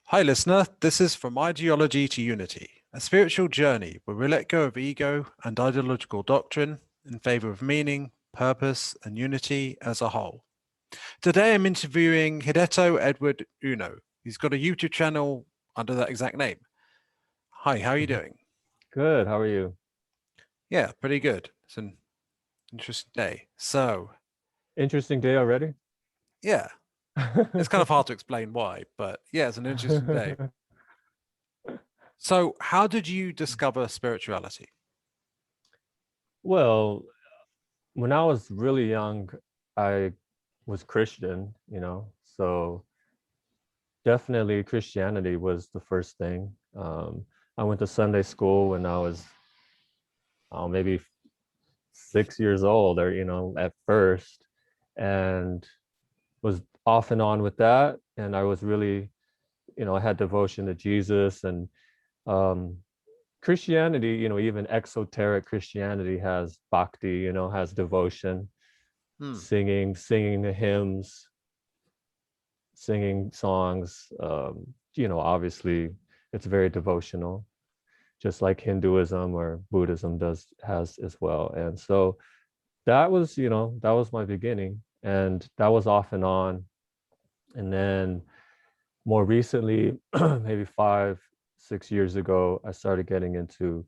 Hi, listener. This is From Ideology to Unity, a spiritual journey where we let go of ego and ideological doctrine in favor of meaning, purpose, and unity as a whole. Today, I'm interviewing Hideto Edward Uno. He's got a YouTube channel under that exact name. Hi, how are you doing? Good. How are you? Yeah, pretty good. It's an interesting day. So, Interesting day already. yeah, it's kind of hard to explain why, but yeah, it's an interesting day. So, how did you discover spirituality? Well, when I was really young, I was Christian, so definitely Christianity was the first thing. I went to Sunday school when I was maybe 6 years old, or at first, and was off and on with that. And I was really, I had devotion to Jesus and um, Christianity, even exoteric Christianity has bhakti, has devotion, Hmm. singing the hymns, singing songs. Obviously it's very devotional, just like Hinduism or Buddhism has as well. And so that was my beginning, and that was off and on. And then more recently, maybe 5, 6 years ago, I started getting into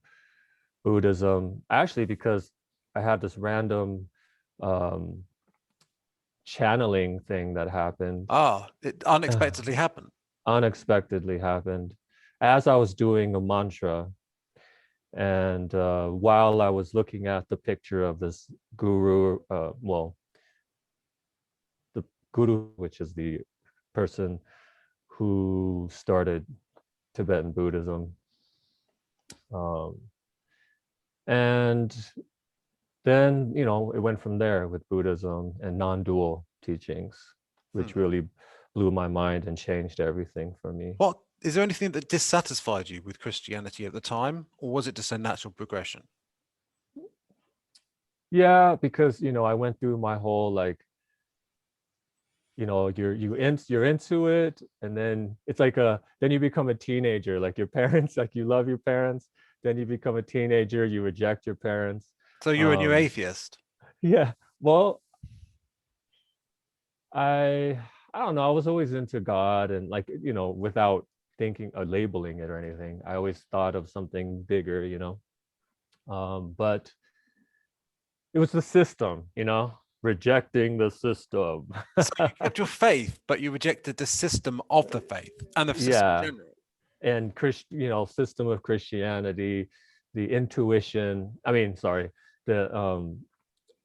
Buddhism, actually, because I had this random um, channeling thing that happened, It unexpectedly happened. unexpectedly happened as I was doing a mantra. And while I was looking at the picture of this guru, the guru, which is the person who started Tibetan Buddhism. Um, and then it went from there with Buddhism and non-dual teachings, Hmm. which really blew my mind and changed everything for me. What is there anything that dissatisfied you with Christianity at the time, or was it just a natural progression? Yeah, because I went through my whole, like, you're into it, and then it's like then you become a teenager, like your parents, like you love your parents, then you become a teenager, you reject your parents. So you're a new um atheist. yeah, well, I I don't know. I was always into God, and, like, without thinking or labeling it or anything. I always thought of something bigger. But it was the system, rejecting the system. So you kept your faith, but you rejected the system of the faith and the system in Yeah, general. and system of Christianity, the intuition. I mean, sorry, the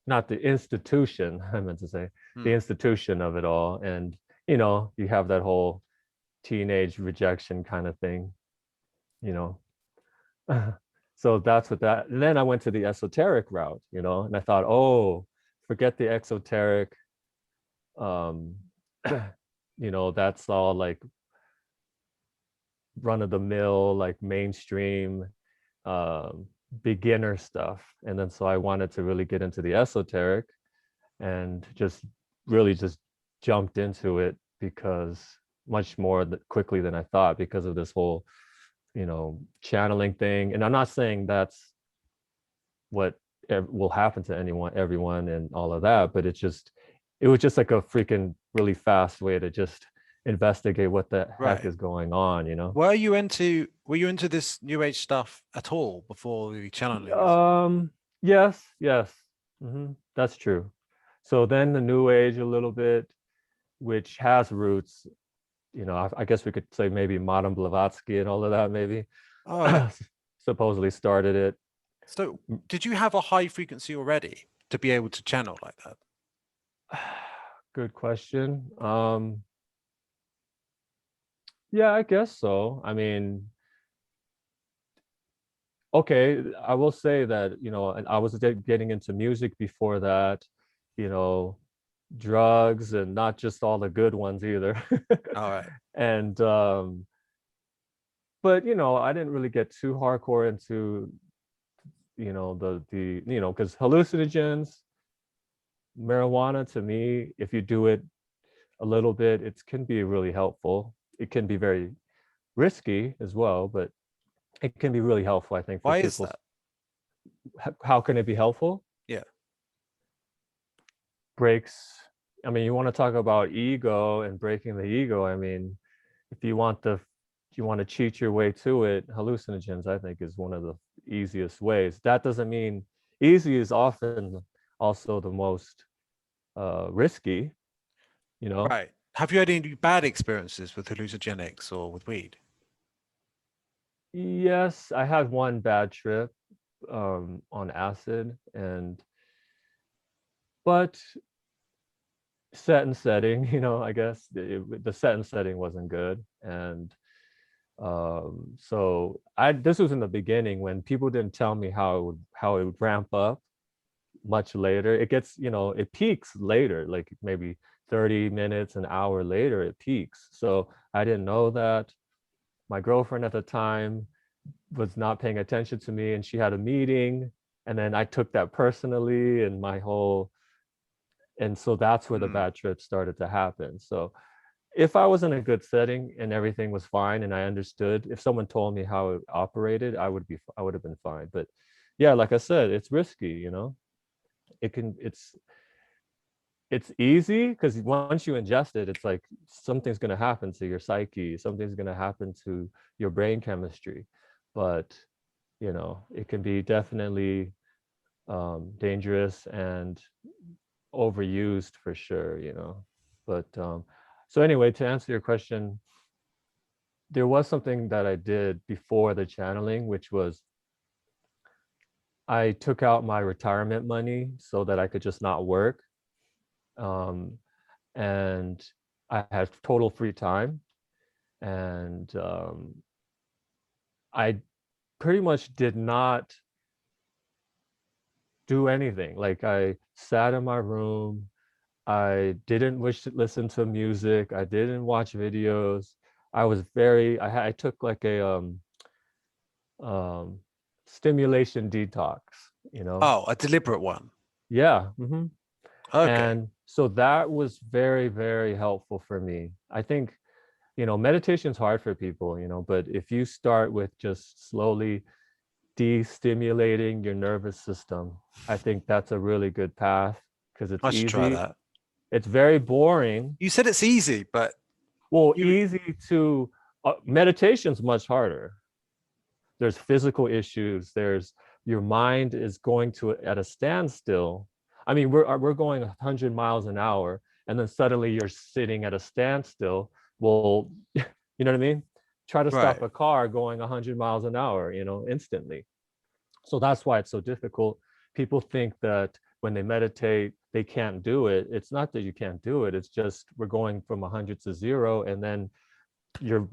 not the institution. I meant to say the Hmm. institution of it all, and you have that whole teenage rejection kind of thing, you know. So that's what that. And then I went to the esoteric route, and I thought, oh, forget the exoteric. Um, that's all like run of the mill, like mainstream um, beginner stuff. And then so I wanted to really get into the esoteric, and just really just jumped into it because much more quickly than I thought, because of this whole channeling thing. And I'm not saying that's what will happen to everyone and all of that, but it was just like a freaking really fast way to just investigate what the heck Right. is going on. Were you into this new age stuff at all before the channelings? Yes, yes. That's true. So then the new age a little bit, which has roots, I guess we could say maybe Madame Blavatsky and all of that, maybe Oh yeah. supposedly started it. So did you have a high frequency already to be able to channel like that? Good question. Yeah, I guess so. I mean, okay, I will say that, and I was getting into music before that, you know, drugs, and not just all the good ones either. All right. And but I didn't really get too hardcore into, the because hallucinogens, marijuana, to me, if you do it a little bit, it can be really helpful. It can be very risky as well, but it can be really helpful, I think, for Why is people. that? How can it be helpful? Yeah. Breaks. I mean, you want to talk about ego and breaking the ego. I mean, if you want to cheat your way to it, hallucinogens, I think, is one of the easiest ways. That doesn't mean easy is often also the most risky, you know. Right. Have you had any bad experiences with hallucinogens or with weed? Yes, I had one bad trip on acid, but set and setting, you know, I guess the set and setting wasn't good, and so this was in the beginning when people didn't tell me how it would ramp up much later. It gets, you know, it peaks later, like maybe 30 minutes, an hour later, it peaks. So I didn't know that. My girlfriend at the time was not paying attention to me, and she had a meeting, and then I took that personally, and so that's where the bad trips started to happen. So if I was in a good setting and everything was fine and I understood, if someone told me how it operated, I would have been fine. But yeah, like I said, it's risky, you know. It's easy because once you ingest it, it's like something's going to happen to your psyche, something's going to happen to your brain chemistry. But you know, it can be definitely dangerous and overused for sure, you know. But so anyway, to answer your question, there was something that I did before the channeling, which was I took out my retirement money so that I could just not work. And I had total free time. And I pretty much did not do anything. Like I sat in my room. I didn't wish to listen to music. I didn't watch videos. I took like a um, stimulation detox, you know? Oh, a deliberate one. Yeah. Okay. And so that was very, very helpful for me. I think, you know, meditation's hard for people, you know, but if you start with just slowly de-stimulating your nervous system, I think that's a really good path because it's I should try easy. that. It's very boring. You said it's easy, but Well, you easy to meditation's much harder. There's physical issues. There's your mind is going to at a standstill. I mean, we're going 100 miles an hour, and then suddenly you're sitting at a standstill. Well, you know what I mean? Try to stop right. a car going 100 miles an hour, you know, instantly. So that's why it's so difficult. People think that when they meditate, they can't do it. It's not that you can't do it. It's just we're going from 100 to 0, and then your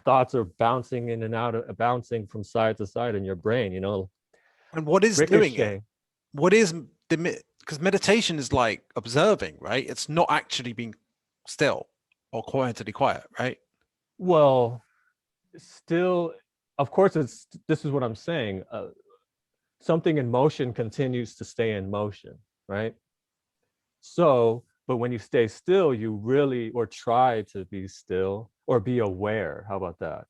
thoughts are bouncing in and out, bouncing from side to side in your brain, you know, And what is doing it? ricochet. What is because meditation is like observing, right? It's not actually being still or quietly quiet, right? Well, still, of course, this is what I'm saying. Something in motion continues to stay in motion, right? So, but when you stay still, you really, or try to be still or be aware. How about that?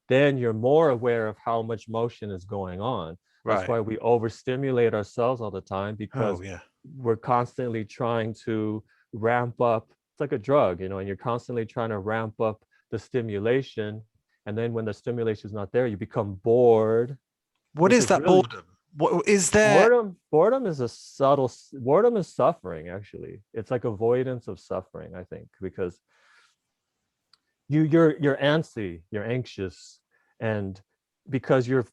Then you're more aware of how much motion is going on. That's Right. why we overstimulate ourselves all the time Oh because yeah. we're constantly trying to ramp up. It's like a drug, you know, and you're constantly trying to ramp up the stimulation. And then when the stimulation is not there, you become bored, What which is is that really boredom? What is there? boredom is a subtle boredom is suffering actually. It's like avoidance of suffering, I think, because you're antsy, you're anxious, and because you're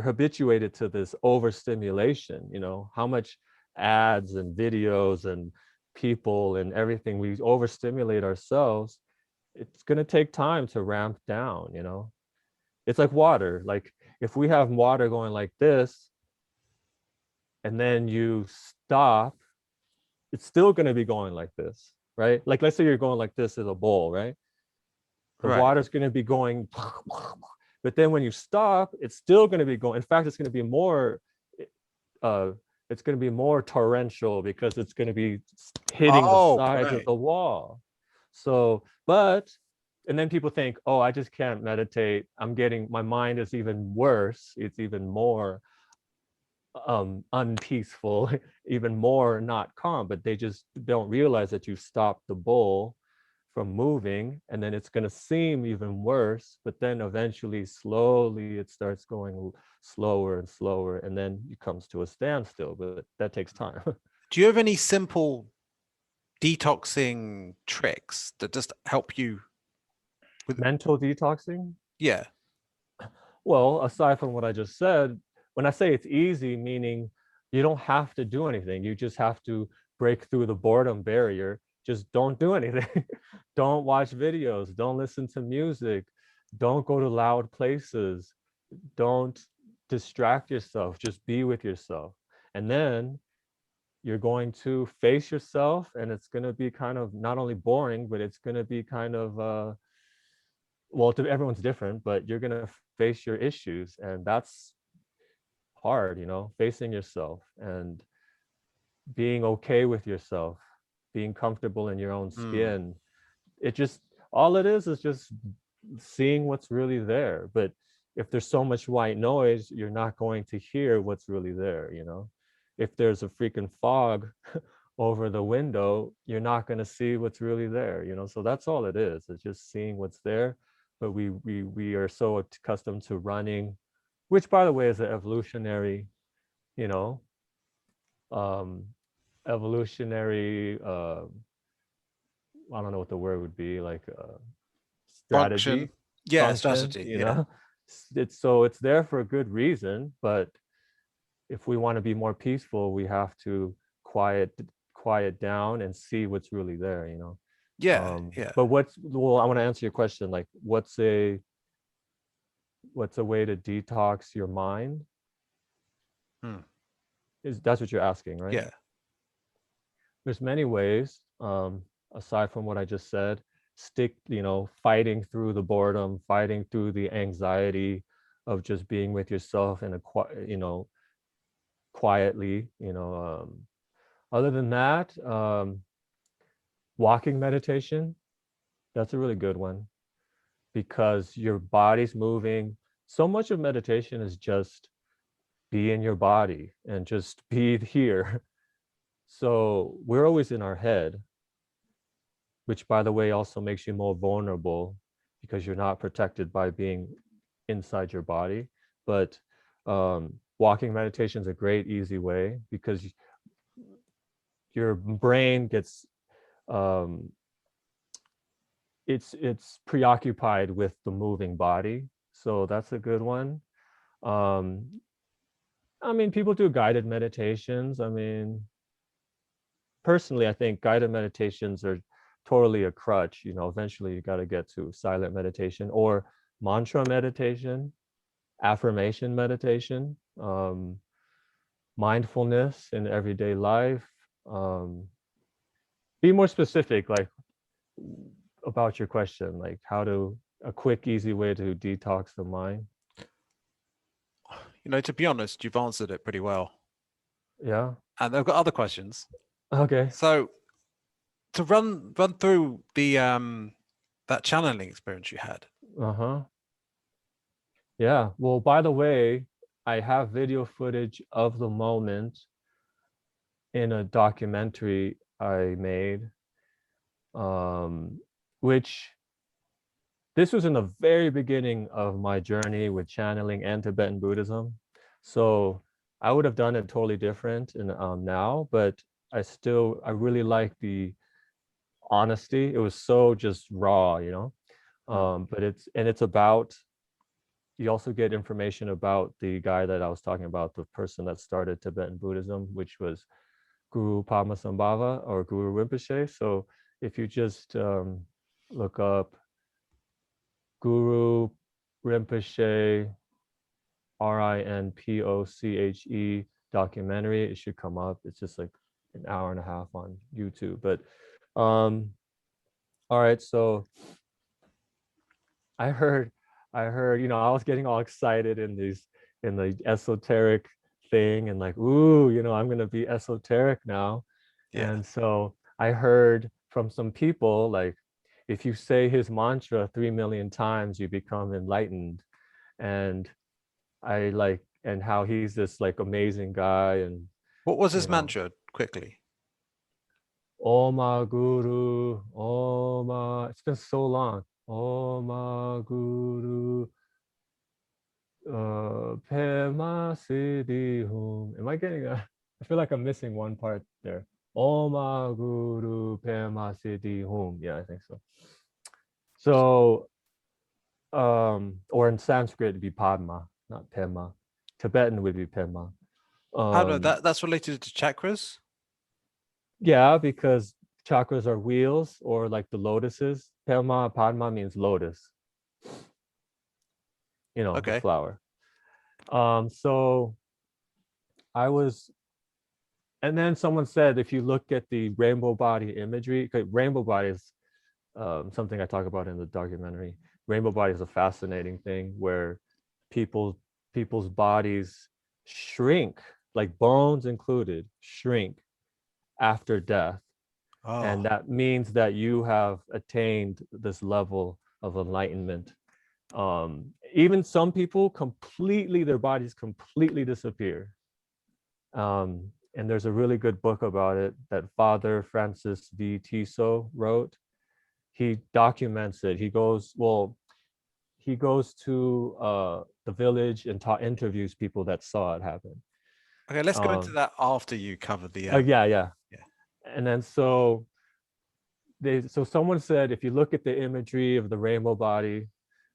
habituated to this overstimulation, you know, how much ads and videos and people and everything, we overstimulate ourselves. It's going to take time to ramp down, you know. It's like water. Like if we have water going like this and then you stop, it's still going to be going like this, right? Like let's say you're going like this as a bowl, right? The Right. water's going to be going, but then when you stop, it's still going to be going. In fact, it's going to be more, uh, it's going to be more torrential because it's going to be hitting the Oh, sides of right. the wall. So, but and then people think, oh, I just can't meditate. My mind is even worse. It's even more unpeaceful, even more not calm, but they just don't realize that you stopped the bowl from moving, and then it's going to seem even worse, but then eventually slowly it starts going slower and slower, and then it comes to a standstill, but that takes time. Do you have any simple detoxing tricks that just help you with? Mental detoxing? Yeah. Well, aside from what I just said, when I say it's easy, meaning you don't have to do anything. You just have to break through the boredom barrier. Just don't do anything. Don't watch videos. Don't listen to music. Don't go to loud places. Don't distract yourself. Just be with yourself. And then you're going to face yourself, and it's going to be kind of not only boring, but it's going to be kind of well, everyone's different, but you're going to face your issues, and that's hard, facing yourself and being okay with yourself, being comfortable in your own Mm. skin. It just, all it is just seeing what's really there. But if there's so much white noise, you're not going to hear what's really there. If there's a freaking fog over the window, you're not going to see what's really there. So that's all it is. It's just seeing what's there. But we are so accustomed to running, which, by the way, is an evolutionary, you know um evolutionary, I don't know what the word would be, like Function. strategy, Yeah, function, strategy. Yeah. it's there for a good reason. But if we want to be more peaceful, we have to quiet down and see what's really there. Yeah. Yeah. But I want to answer your question, like what's a way to detox your mind? Hmm. Is That's what you're asking, right? Yeah. There's many ways, aside from what I just said. Fighting through the boredom, fighting through the anxiety of just being with yourself and quietly. Other than that, walking meditation, that's a really good one, because your body's moving. So much of meditation is just be in your body and just be here. So we're always in our head, which, by the way, also makes you more vulnerable because you're not protected by being inside your body. But walking meditation is a great, easy way, because your brain gets um, it's preoccupied with the moving body. So that's a good one. Um, I mean, people do guided meditations. I mean, personally, I think guided meditations are totally a crutch. Eventually you got to get to silent meditation or mantra meditation, affirmation meditation, mindfulness in everyday life. Um, be more specific, like about your question, like a quick, easy way to detox the mind. To be honest, you've answered it pretty well. Yeah. And I've got other questions. Okay. So to run through the that channeling experience you had. Uh-huh. Yeah. Well, by the way, I have video footage of the moment in a documentary I made, which this was in the very beginning of my journey with channeling and Tibetan Buddhism. So I would have done it totally different now, but I really like the honesty. It was so just raw. But it's about, you also get information about the guy that I was talking about, the person that started Tibetan Buddhism, which was Guru Padmasambhava, or Guru Rinpoche. So if you just look up Guru Rinpoche, Rinpoche documentary, it should come up. It's just like an hour and a half on YouTube. But all right, so I heard, I was getting all excited in the esoteric thing, and like, ooh, I'm gonna be esoteric now. Yeah. And so I heard from some people, like, if you say his mantra 3 million times, you become enlightened. And and how he's this like amazing guy. And, What was you his know, mantra, quickly? Oma Guru, Oma, it's been so long. Oma Guru, Pema Siddhi Hum. Am I getting I feel like I'm missing one part there. Oma Guru Pema Siddhi Hum. Yeah, I think so. So, or in Sanskrit it'd be Padma, not Pema. Tibetan would be Pema. How do that's related to chakras? Yeah, because chakras are wheels, or like the lotuses. Padma means lotus, the Okay. flower. So I was, and then someone said, if you look at the rainbow body imagery, rainbow body is something I talk about in the documentary. Rainbow body is a fascinating thing where people's bodies shrink, like bones included, shrink after death. Oh, And that means that you have attained this level of enlightenment. Even some people their bodies completely disappear. And there's a really good book about it that Father Francis V. Tiso wrote. He documents it. He goes to the village and interviews people that saw it happen. okay. Let's go into that after you cover the. Yeah. Yeah. And then so someone said, if you look at the imagery of the rainbow body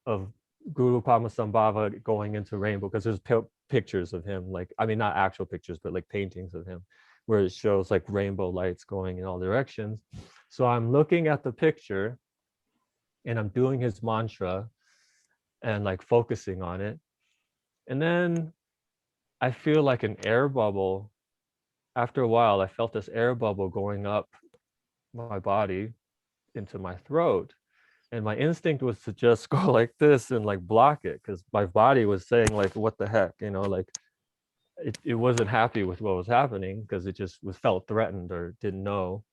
of Guru Padmasambhava going into rainbow, because there's pictures of him, like, I mean, not actual pictures, but like paintings of him, where it shows like rainbow lights going in all directions. So I'm looking at the picture and I'm doing his mantra and like focusing on it. And then I feel like an air bubble. After a while, I felt this air bubble going up my body into my throat. And my instinct was to just go like this and like block it, because my body was saying like, what the heck, like it wasn't happy with what was happening, because it just felt threatened or didn't know.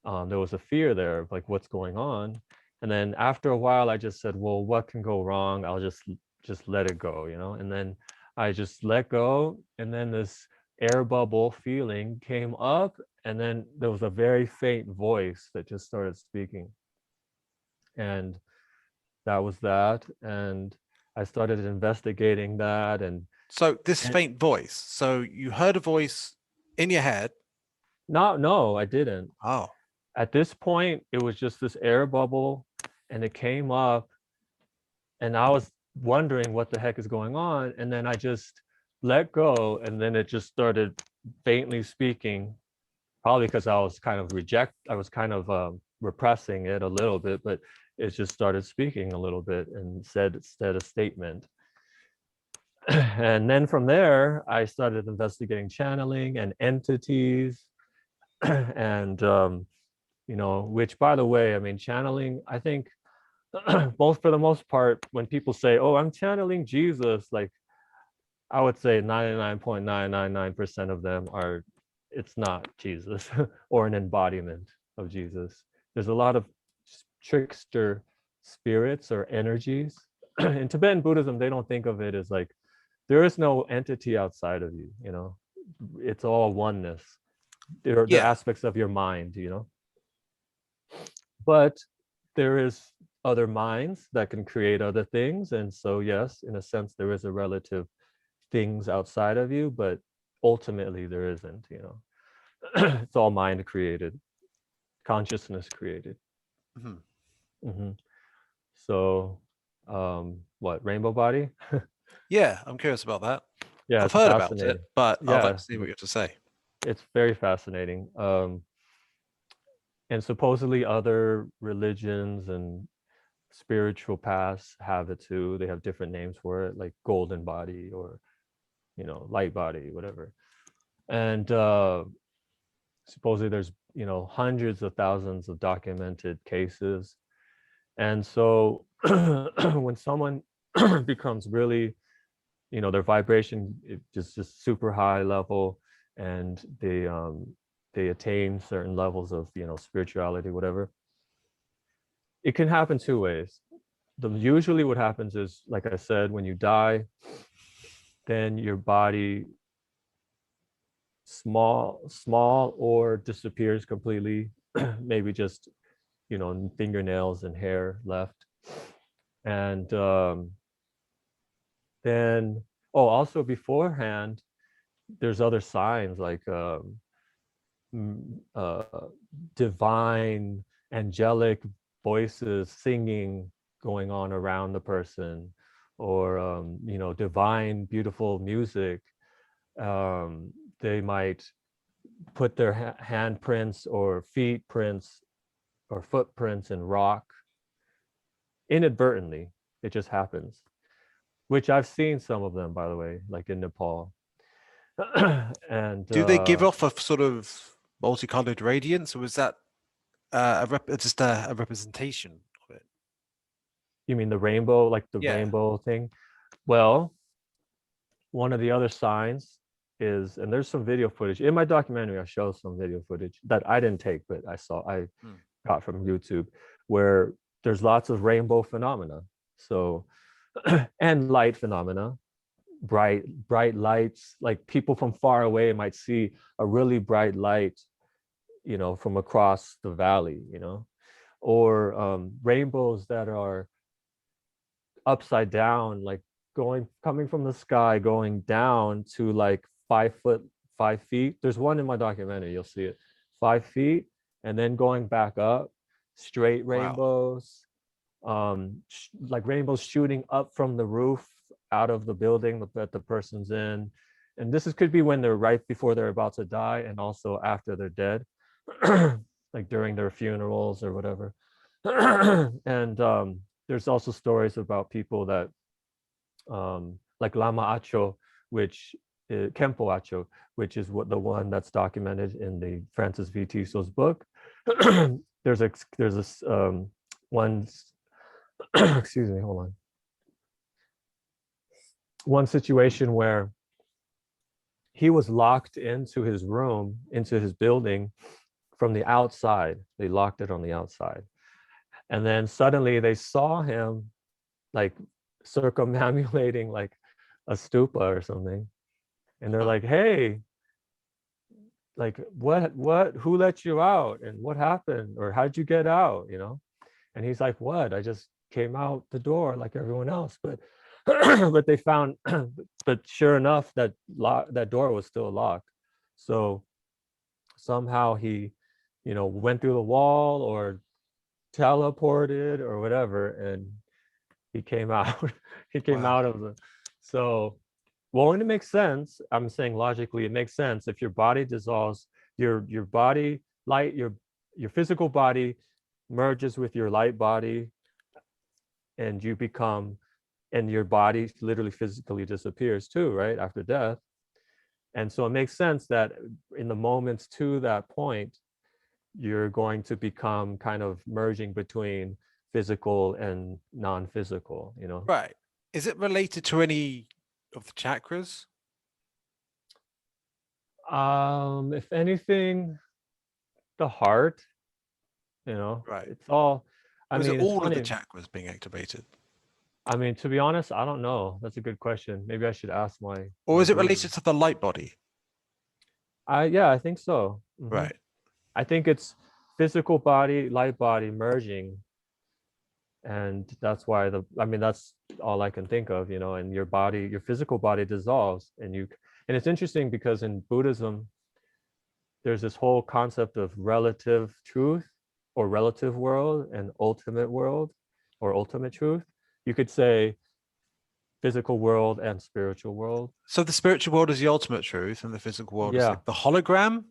There was a fear there of like what's going on. And then after a while, I just said, well, what can go wrong? I'll just let it go, And then I just let go. And then this air bubble feeling came up. And then there was a very faint voice that just started speaking. And that was that. And I started investigating that. And So this faint voice. So you heard a voice in your head. no, I didn't. Oh. At this point, it was just this air bubble, and it came up, and I was wondering what the heck is going on. And then I just let go, and then it just started faintly speaking, probably because I was kind of repressing it a little bit, but it just started speaking a little bit and said a statement. And then from there, I started investigating channeling and entities, and which, by the way, I mean, channeling, I think, for the most part, when people say, oh, I'm channeling Jesus, like, I would say 99.999% of them it's not Jesus or an embodiment of Jesus. There's a lot of trickster spirits or energies. In Tibetan Buddhism, they don't think of it as like, there is no entity outside of you, it's all oneness. They're aspects of your mind, but there is other minds that can create other things. And so, yes, in a sense, there is a relative things outside of you, but ultimately there isn't, it's all mind created, consciousness created. Mm-hmm. Mm-hmm. So, what, rainbow body? Yeah, I'm curious about that. Yeah, I've heard about it, but I'd like to see what you have to say. It's very fascinating. And supposedly other religions and spiritual paths have it too. They have different names for it, like golden body or, light body, whatever. And supposedly there's, hundreds of thousands of documented cases. And so when someone becomes really, their vibration just super high level, and they attain certain levels of, spirituality, whatever, it can happen two ways. Usually what happens is, like I said, when you die, then your body small or disappears completely, maybe just, fingernails and hair left. And then, also beforehand, there's other signs like uh, divine angelic voices singing going on around the person, or divine beautiful music. They might put their handprints or feet prints or footprints in rock inadvertently. It just happens, which I've seen some of them, by the way, like in Nepal. And Do they give off a sort of multicolored radiance, or is that just a representation of it? you mean the rainbow, like the Yeah. rainbow thing? Well, one of the other signs is, and there's some video footage in my documentary, I show some video footage that I didn't take, but I got from YouTube, where there's lots of rainbow phenomena. So, and light phenomena, bright lights, like people from far away might see a really bright light, from across the valley, or rainbows that are upside down, like coming from the sky, going down to like 5 feet. There's one in my documentary, you'll see it, 5 feet, and then going back up, straight rainbows. Wow. Like rainbows shooting up from the roof out of the building that the person's in. And this could be when they're right before they're about to die, and also after they're dead, like during their funerals or whatever. And there's also stories about people that, like Lama Acho, which Kempo Acho, which is the one that's documented in the Francis V. Tiso's book. there's this one, excuse me, hold on. One situation where he was locked into his room, into his building from the outside. They locked it on the outside. And then suddenly they saw him like circumambulating like a stupa or something. And they're like, hey, like what, who let you out? And what happened? Or how'd you get out? And he's like, what? I just came out the door like everyone else. But but they found, but sure enough, that door was still locked. So somehow he, went through the wall or teleported or whatever, and he came out. He came Wow. out of the. So, well, and it makes sense. I'm saying logically, it makes sense if your body dissolves, your body light, your physical body merges with your light body, and you become, and your body literally physically disappears too, right, after death. And so it makes sense that in the moments to that point, you're going to become kind of merging between physical and non-physical, Right. Is it related to any of the chakras? If anything, the heart, Right. it's all, Or is it it's all funny. of the chakras being activated? To be honest, I don't know. That's a good question. Maybe I should ask my. Or is it related to the light body? Yeah, I think so. Mm-hmm. Right. I think it's physical body, light body merging. And that's why that's all I can think of, and your body, your physical body dissolves, and it's interesting because in Buddhism, there's this whole concept of relative truth or relative world and ultimate world or ultimate truth. You could say physical world and spiritual world. So the spiritual world is the ultimate truth, and the physical world is like the hologram?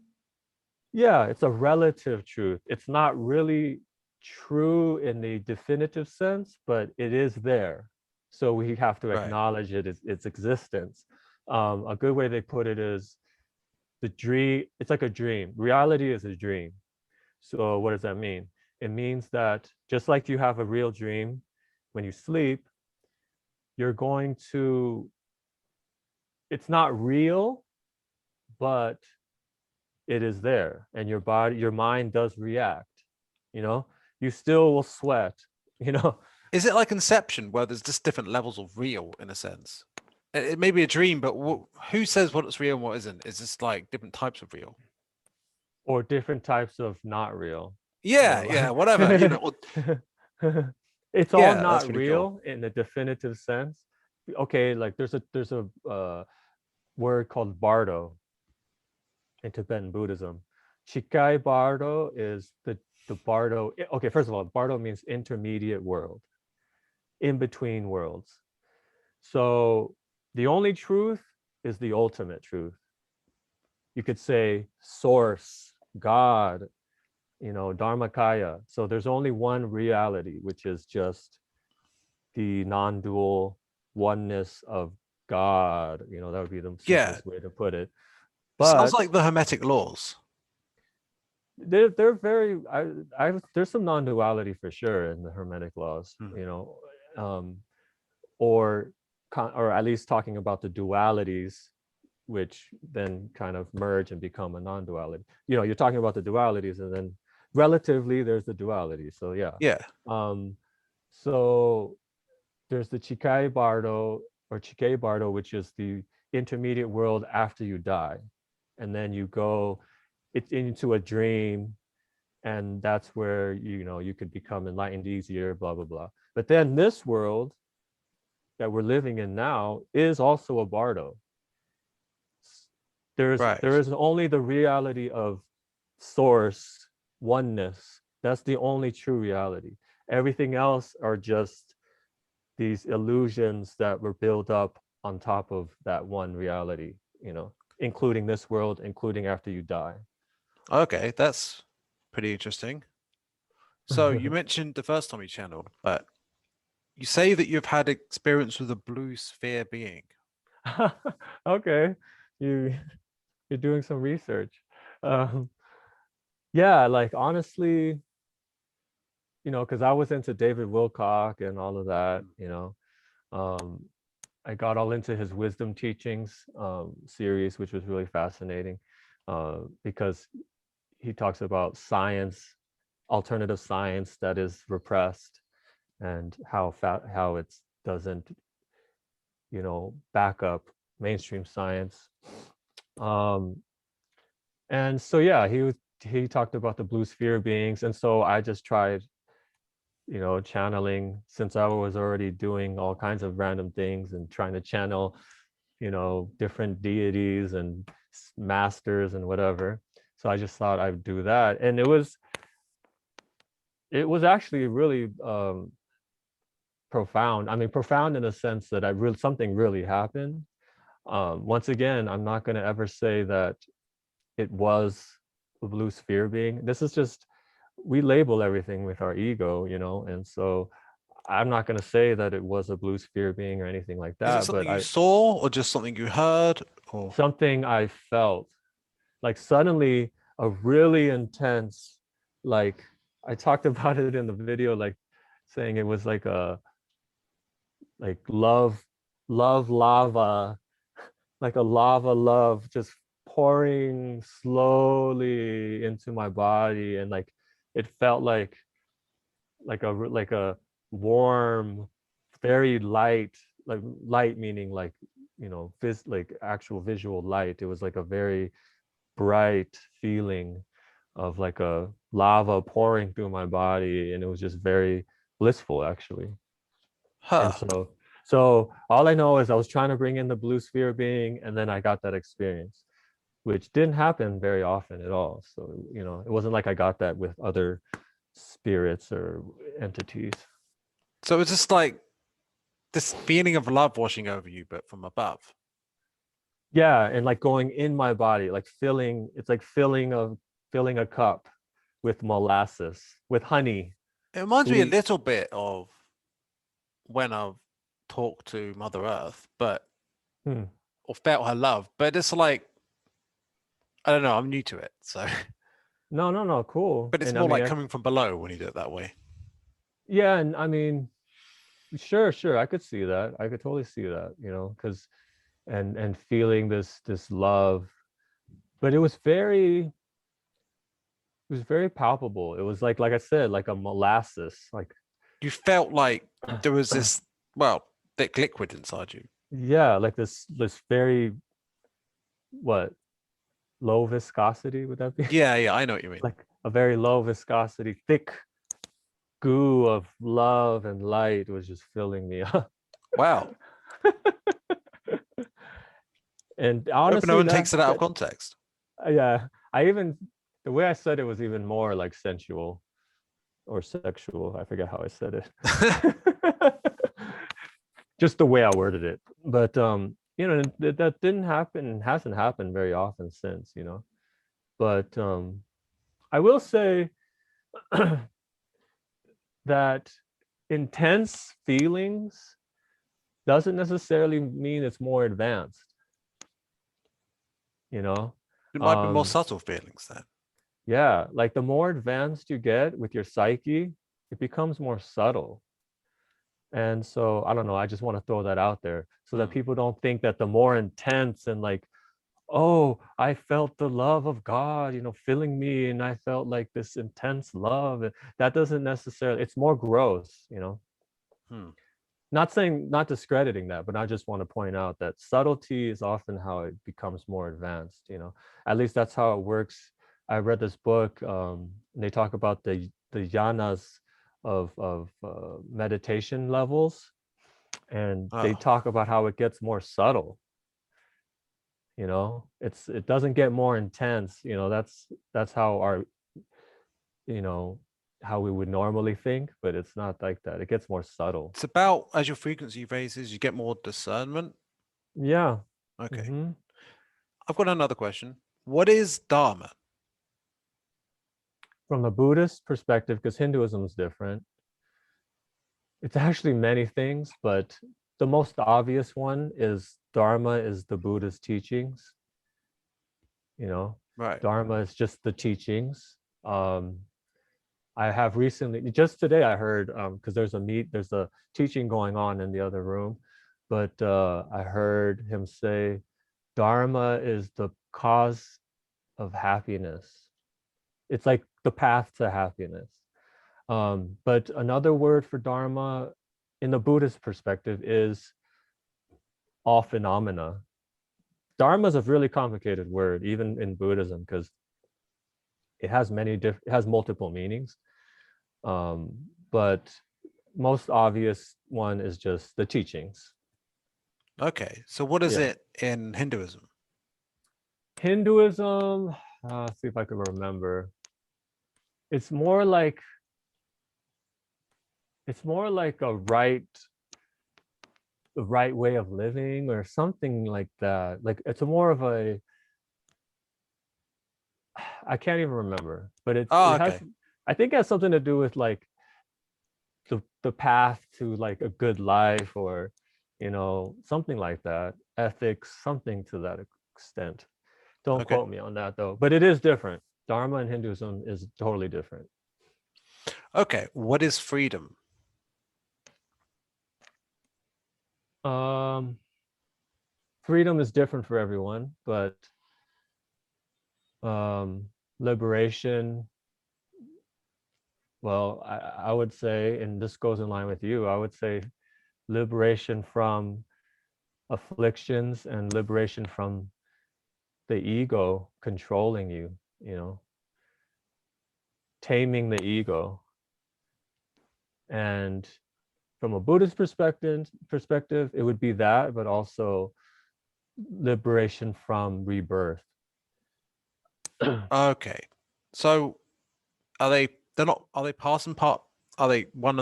Yeah, it's a relative truth. It's not really true in the definitive sense, but it is there. So we have to acknowledge its existence. A good way they put it is the dream. It's like a dream. Reality is a dream. So what does that mean? It means that just like you have a real dream, when you sleep, you're going to, it's not real, but it is there, and your mind does react. You you still will sweat, you know. Is it like Inception, where there's just different levels of real in a sense? It may be a dream, but who says what's real and what isn't? It's just like different types of real. Or different types of not real, you Yeah, know, yeah, whatever. like it's all Yeah, that's not pretty cool. real in a definitive sense. Okay, like there's a word called Bardo in Tibetan Buddhism. Chikai Bardo is the Bardo. Okay, first of all, Bardo means intermediate world, in between worlds. So the only truth is the ultimate truth. You could say source, God, Dharmakaya. So there's only one reality, which is just the non-dual oneness of God. That would be the Yeah, simplest way to put it. sounds But like the Hermetic laws. they're very there's some non-duality for sure in the Hermetic laws, Hmm. or at least talking about the dualities, which then kind of merge and become a non-duality. You're talking about the dualities, and then relatively there's the duality. So yeah. Yeah. So there's the Chikai Bardo or Chike Bardo, which is the intermediate world after you die. And then you go into a dream, and that's where you could become enlightened easier, blah, blah, blah. But then this world that we're living in now is also a Bardo. There Right. is only the reality of source, oneness. That's the only true reality. Everything else are just these illusions that were built up on top of that one reality, including this world, including after you die. Okay, that's pretty interesting. So you mentioned the first time you channeled, but you say that you've had experience with a blue sphere being. Okay, you you're doing some research. Um, yeah, like honestly, because I was into David Wilcock and all of that. Um, I got all into his wisdom teachings series, which was really fascinating because he talks about science, alternative science that is repressed, and how it doesn't back up mainstream science. And so yeah, he talked about the blue sphere beings, and so I just tried channeling, since I was already doing all kinds of random things and trying to channel different deities and masters and whatever. So I just thought I'd do that, and it was actually really profound. I mean, profound in a sense that something really happened. Once again, I'm not going to ever say that it was a blue sphere being. This is just, we label everything with our ego, and so I'm not going to say that it was a blue sphere being or anything like Is it that, but something you saw or just something you heard or something I felt, like suddenly a really intense, like I talked about it in the video, like saying it was like a love lava, like a lava love just pouring slowly into my body, and like it felt like a warm, very light, like light meaning like like actual visual light. It was like a very bright feeling of like a lava pouring through my body, and it was just very blissful actually. And huh? so all I know is I was trying to bring in the blue sphere being, and then I got that experience, which didn't happen very often at all. So it wasn't like I got that with other spirits or entities. So it's just like this feeling of love washing over you, but from above. Yeah, and like going in my body, like filling, it's like filling a cup with molasses, with honey, It reminds me a sweet. little bit of when I've talked to Mother Earth, but Hmm. or felt her love, but it's like I don't know, I'm new to it, so No, cool. but it's And I more mean, like coming from below when you do it that way. yeah, and I mean, sure, I could see that. I could totally see that, because and feeling this love, but it was very It was very palpable. It was like I said, like a molasses. Like You felt like there was this, well, thick liquid inside you. yeah, like this very what low viscosity would that be? Yeah, yeah, I know what you mean. Like a very low viscosity, thick goo of love and light was just filling me up. Wow. And I hope no honestly, one takes it out of context. yeah, I even the way I said it was even more like sensual or sexual. I forget how I said it. Just the way I worded it. But that didn't happen, hasn't happened very often since, But I will say that intense feelings doesn't necessarily mean it's more advanced, you know. It might be more subtle feelings then. Yeah, like the more advanced you get with your psyche, it becomes more subtle. And so I don't know, I just want to throw that out there so that people don't think that the more intense and like, oh, I felt the love of God, filling me, and I felt like this intense love. That doesn't necessarily, it's more gross, Not saying, not discrediting that, but I just want to point out that subtlety is often how it becomes more advanced, At least that's how it works. I read this book, and they talk about the yanas of meditation levels, and they talk about how it gets more subtle. It doesn't get more intense. That's how our, how we would normally think, but it's not like that. It gets more subtle. It's about as your frequency raises, you get more discernment. Yeah. Okay. Mm-hmm. I've got another question. What is Dharma? From a Buddhist perspective, because Hinduism is different, it's actually many things, but the most obvious one is Dharma is the Buddhist teachings. Right. Dharma is just the teachings. I have recently, just today, I heard because there's a teaching going on in the other room, but I heard him say, Dharma is the cause of happiness. It's like the path to happiness. But another word for Dharma in the Buddhist perspective is all phenomena. Dharma is a really complicated word, even in Buddhism, because it has it has multiple meanings. But most obvious one is just the teachings. Okay. So what is it in Hinduism? Hinduism, see if I can remember. It's more like the right way of living or something like that. Like it's a more of a, I can't even remember, but it has, Okay. I think it has something to do with like the path to like a good life, or something like that, ethics, something to that extent. Don't quote me on that though, but it is different. Dharma and Hinduism is totally different. Okay. What is freedom? Freedom is different for everyone, but liberation, well, I would say, and this goes in line with you, I would say liberation from afflictions and liberation from the ego controlling you, taming the ego. And from a Buddhist perspective, it would be that, but also liberation from rebirth. Okay. So are they pass and part? Are they one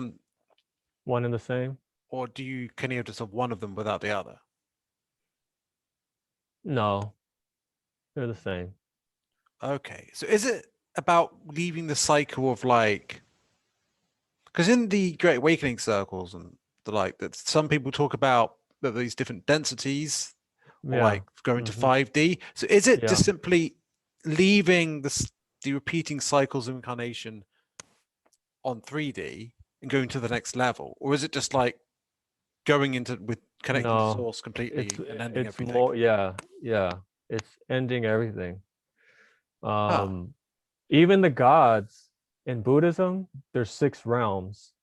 and the same? Or can you just have one of them without the other? No, they're the same. Okay. So is it about leaving the cycle of like, because in the Great Awakening circles and the like, that some people talk about that these different densities or Yeah. like going to 5D. So is it just simply leaving the repeating cycles of incarnation on 3D and going to the next level? Or is it just like going into with connecting to source completely and ending it's everything? more, yeah, it's ending everything. even the gods in Buddhism, there's 6 realms.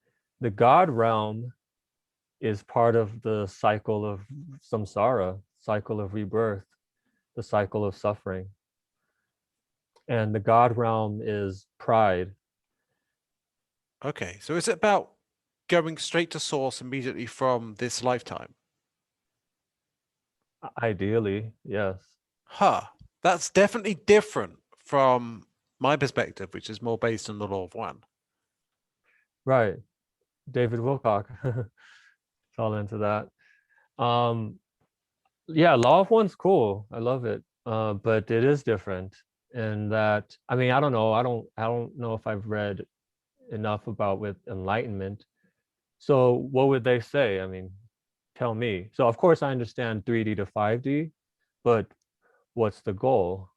The God realm is part of the cycle of samsara, cycle of rebirth, the cycle of suffering. And the God realm is pride. Okay, so is it about going straight to source immediately from this lifetime? Ideally, yes. Huh. That's definitely different from my perspective, which is more based on the law of one. Right. David Wilcock fell into that. Yeah, Law of One's cool. I love it. But it is different in that, I mean, I don't know. I don't know if I've read enough about with enlightenment. So what would they say? I mean, tell me. So of course I understand 3D to 5D, but what's the goal?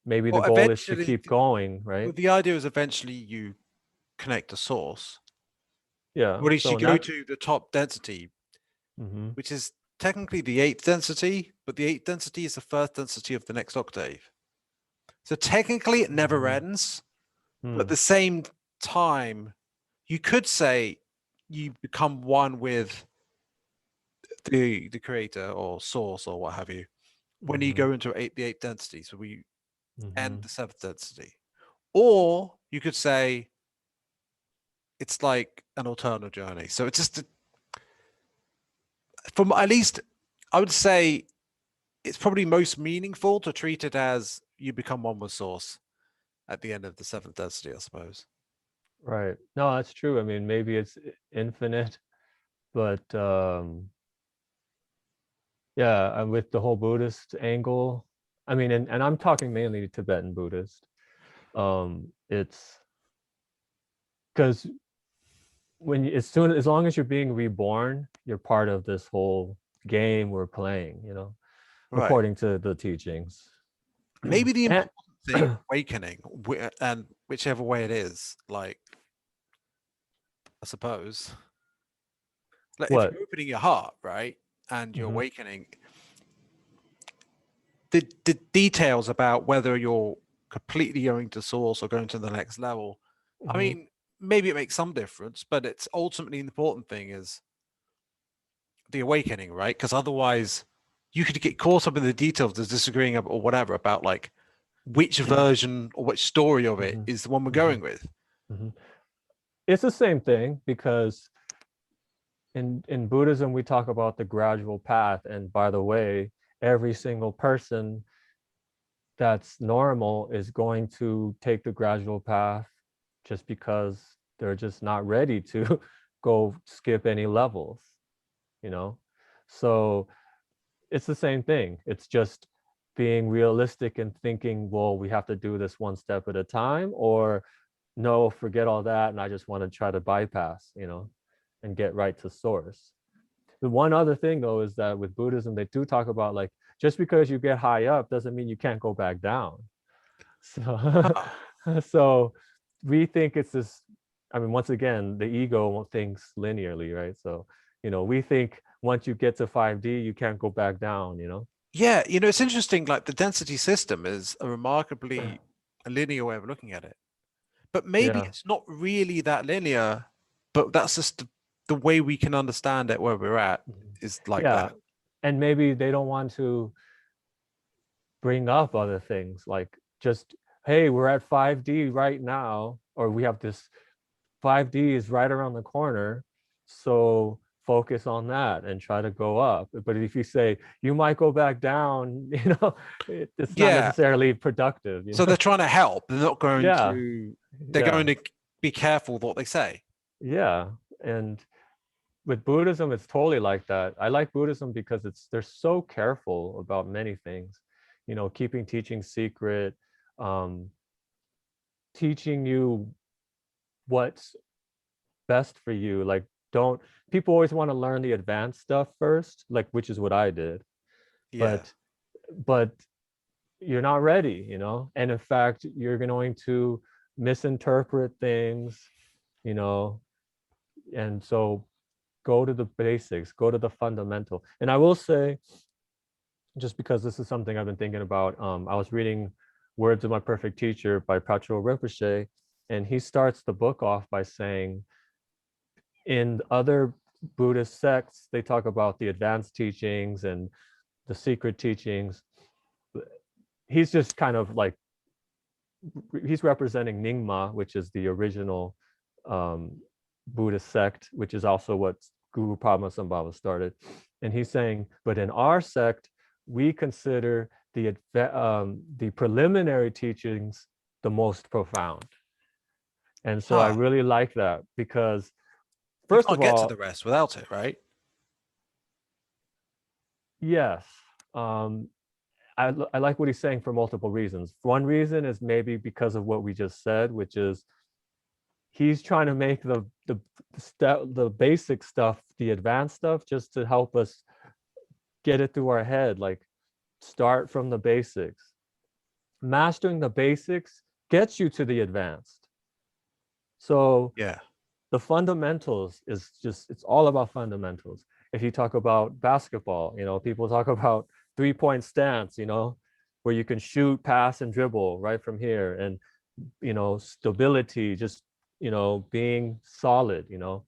Maybe the Well, goal is to eventually, keep going, right? the idea is eventually you connect to source. Yeah. Or at least you So go not. to the top density, Mhm, which is technically the 8th density, but the 8th density is the first density of the next octave. So technically it never mhm, ends, but at mm, the same time, you could say you become one with the creator or source or what have you when you mhm, go into the 8th density. So we end mhm. the 7th density. Or you could say it's like an alternate journey. So it's just from at least I would say it's probably most meaningful to treat it as you become one with source at the end of the 7th density, I suppose. Right. No, that's true. I mean, maybe it's infinite, but yeah, with the whole Buddhist angle, I mean, and I'm talking mainly Tibetan Buddhist. It's because when as long as you're being reborn, you're part of this whole game we're playing, Right. according to the teachings. Maybe the And important thing of awakening, and whichever way it is, like, I suppose, like if what? you're opening your heart, right, and you're Hmm. awakening, the details about whether you're completely going to source or going to the next level, I Hmm. mean, maybe it makes some difference, but it's ultimately the important thing is the awakening, right? Because otherwise, you could get caught up in the details of disagreeing or whatever about like which version or which story of it Hmm. is the one we're Hmm. going with. Hmm. It's the same thing because in Buddhism we talk about the gradual path, and by the way, every single person that's normal is going to take the gradual path just because they're just not ready to go skip any levels, you know? So it's the same thing. It's just being realistic and thinking, well, we have to do this one step at a time, or no, forget all that. And I just want to try to bypass, and get right to source. The one other thing though is that with Buddhism, they do talk about like just because you get high up doesn't mean you can't go back down. So, Huh. so we think it's this. I mean, once again, the ego thinks linearly, right? So, we think once you get to 5D, you can't go back down, Yeah, it's interesting. Like the density system is a remarkably linear way of looking at it, but maybe Yeah. it's not really that linear. But that's just the way we can understand it where we're at Mhm. is like Yeah. that. And maybe they don't want to bring up other things like just, hey, we're at 5D right now, or we have this 5D is right around the corner. So focus on that and try to go up. But if you say you might go back down, it's not Yeah. necessarily productive, So they're trying to help. They're not going Yeah. to. They're Yeah. going to be careful what they say. Yeah. And with Buddhism, it's totally like that. I like Buddhism because they're so careful about many things, keeping teaching secret, um, teaching you what's best for you. Like, don't people always want to learn the advanced stuff first, like which is what I did, Yeah. but you're not ready, and in fact, you're going to misinterpret things, you know, and so go to the basics, go to the fundamental. And I will say, just because this is something I've been thinking about, I was reading Words of My Perfect Teacher by Patrul Rinpoche. And he starts the book off by saying, in other Buddhist sects, they talk about the advanced teachings and the secret teachings. He's just kind of like, he's representing Nyingma, which is the original Buddhist sect, which is also what Guru Padmasambhava started. And he's saying, but in our sect, we consider the preliminary teachings the most profound. And so I really like that, because first of all, you can't get to the rest without it, right? Yes. I like what he's saying for multiple reasons. One reason is maybe because of what we just said, which is he's trying to make the basic stuff, the advanced stuff, just to help us get it through our head, like start from the basics. Mastering the basics gets you to the advanced. So yeah, the fundamentals is just, it's all about fundamentals. If you talk about basketball, you know, people talk about 3-point stance, you know, where you can shoot, pass, and dribble right from here. And, you know, stability, just, you know, being solid, you know.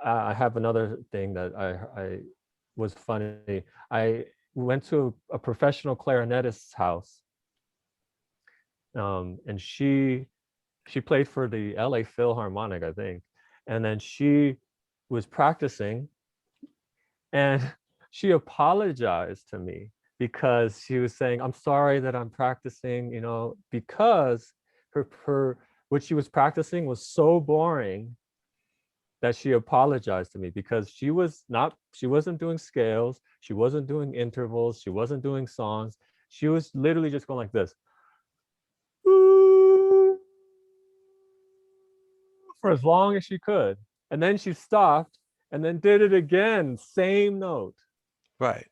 I have another thing that I was funny. I went to a professional clarinetist's house, and she played for the LA Philharmonic, I think. And then she was practicing, and she apologized to me because she was saying, I'm sorry that I'm practicing, you know, because her what she was practicing was so boring that she apologized to me, because she wasn't doing scales, she wasn't doing intervals, she wasn't doing songs. She was literally just going like this for as long as she could. And then she stopped and then did it again, same note. right.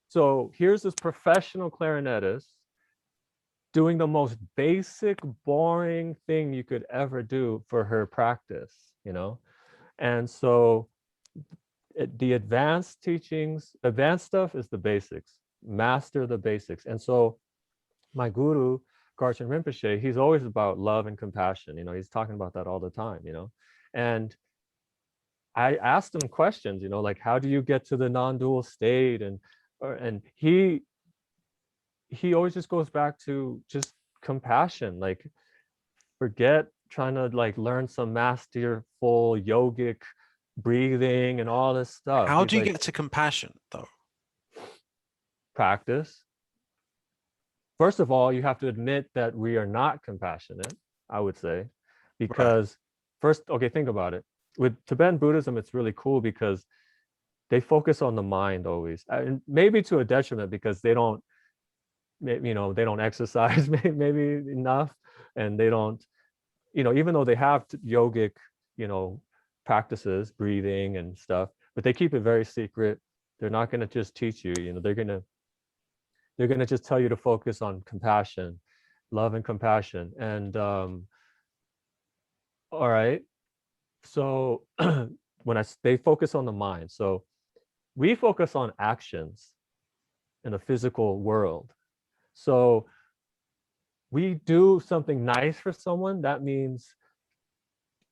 So here's this professional clarinetist doing the most basic, boring thing you could ever do for her practice, you know? And so the advanced teachings, advanced stuff is the basics, master the basics. And so my guru, Garchen Rinpoche, he's always about love and compassion. You know, he's talking about that all the time, you know? And I asked him questions, you know, like, how do you get to the non-dual state? And he always just goes back to just compassion, like forget trying to like learn some masterful yogic breathing and all this stuff. How do you get to compassion though? Practice. First of all, you have to admit that we are not compassionate, I would say, because first, okay, think about it. With Tibetan Buddhism, it's really cool because they focus on the mind always, and maybe to a detriment because they don't, you know, they don't exercise maybe enough, and they don't, you know, even though they have yogic, you know, practices, breathing and stuff, but they keep it very secret. They're not going to just teach you, you know, they're going to just tell you to focus on compassion, love and compassion. And all right, so they focus on the mind. So we focus on actions in the physical world. So we do something nice for someone, that means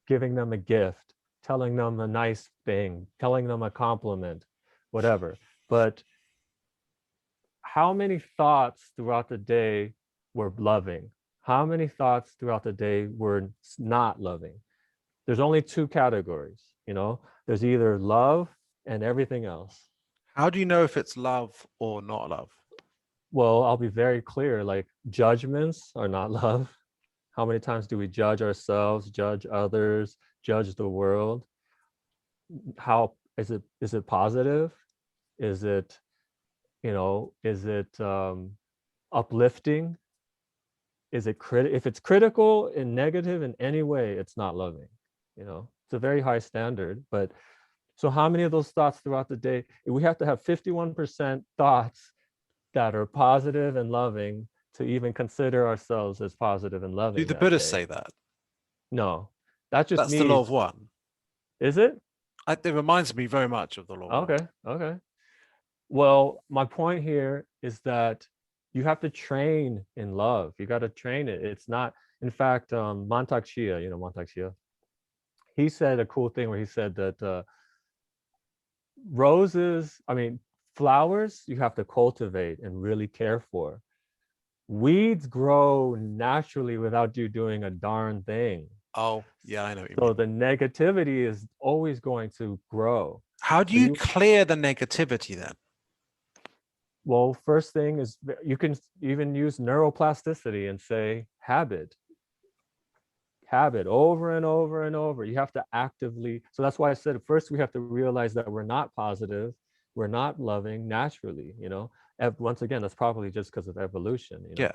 giving them a gift, telling them a nice thing, telling them a compliment, whatever. But how many thoughts throughout the day were loving? How many thoughts throughout the day were not loving? There's only two categories, you know? There's either love and everything else. How do you know if it's love or not love? Well, I'll be very clear, like judgments are not love. How many times do we judge ourselves, judge others, judge the world? How is it positive? Is it, you know, is it uplifting? Is it if it's critical and negative in any way, it's not loving, you know? It's a very high standard. But so how many of those thoughts throughout the day? We have to have 51% thoughts that are positive and loving to even consider ourselves as positive and loving. Do the Buddhists say that? No, that's just That's the law of one. Is it? It reminds me very much of the law of one. Okay. Well, my point here is that you have to train in love. You got to train it. It's not, in fact, Mantak Chia, Mantak Chia, he said a cool thing where he said that flowers you have to cultivate and really care for. Weeds grow naturally without you doing a darn thing. Oh, yeah, I know what you So mean. the negativity is always going to grow. How do So you you, clear the negativity then? well, first thing is you can even use neuroplasticity and say habit over and over and over. You have to actively. So that's why I said first we have to realize that we're not positive, we're not loving naturally. Once again, that's probably just because of evolution. Yeah.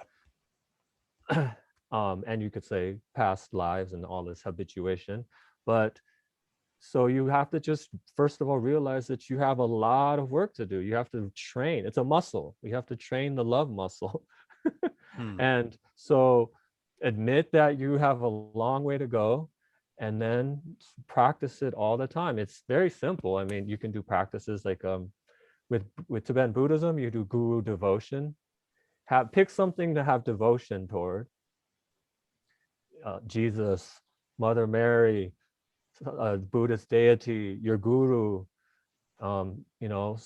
And you could say past lives and all this habituation, but so you have to just first of all realize that you have a lot of work to do. You have to train. It's a muscle. You have to train the love muscle. Hmm. And so admit that you have a long way to go, and then practice it all the time. It's very simple. I mean, you can do practices like with Tibetan Buddhism, you do guru devotion. Pick something to have devotion toward. Jesus, Mother Mary, Buddhist deity, your guru, um, you know,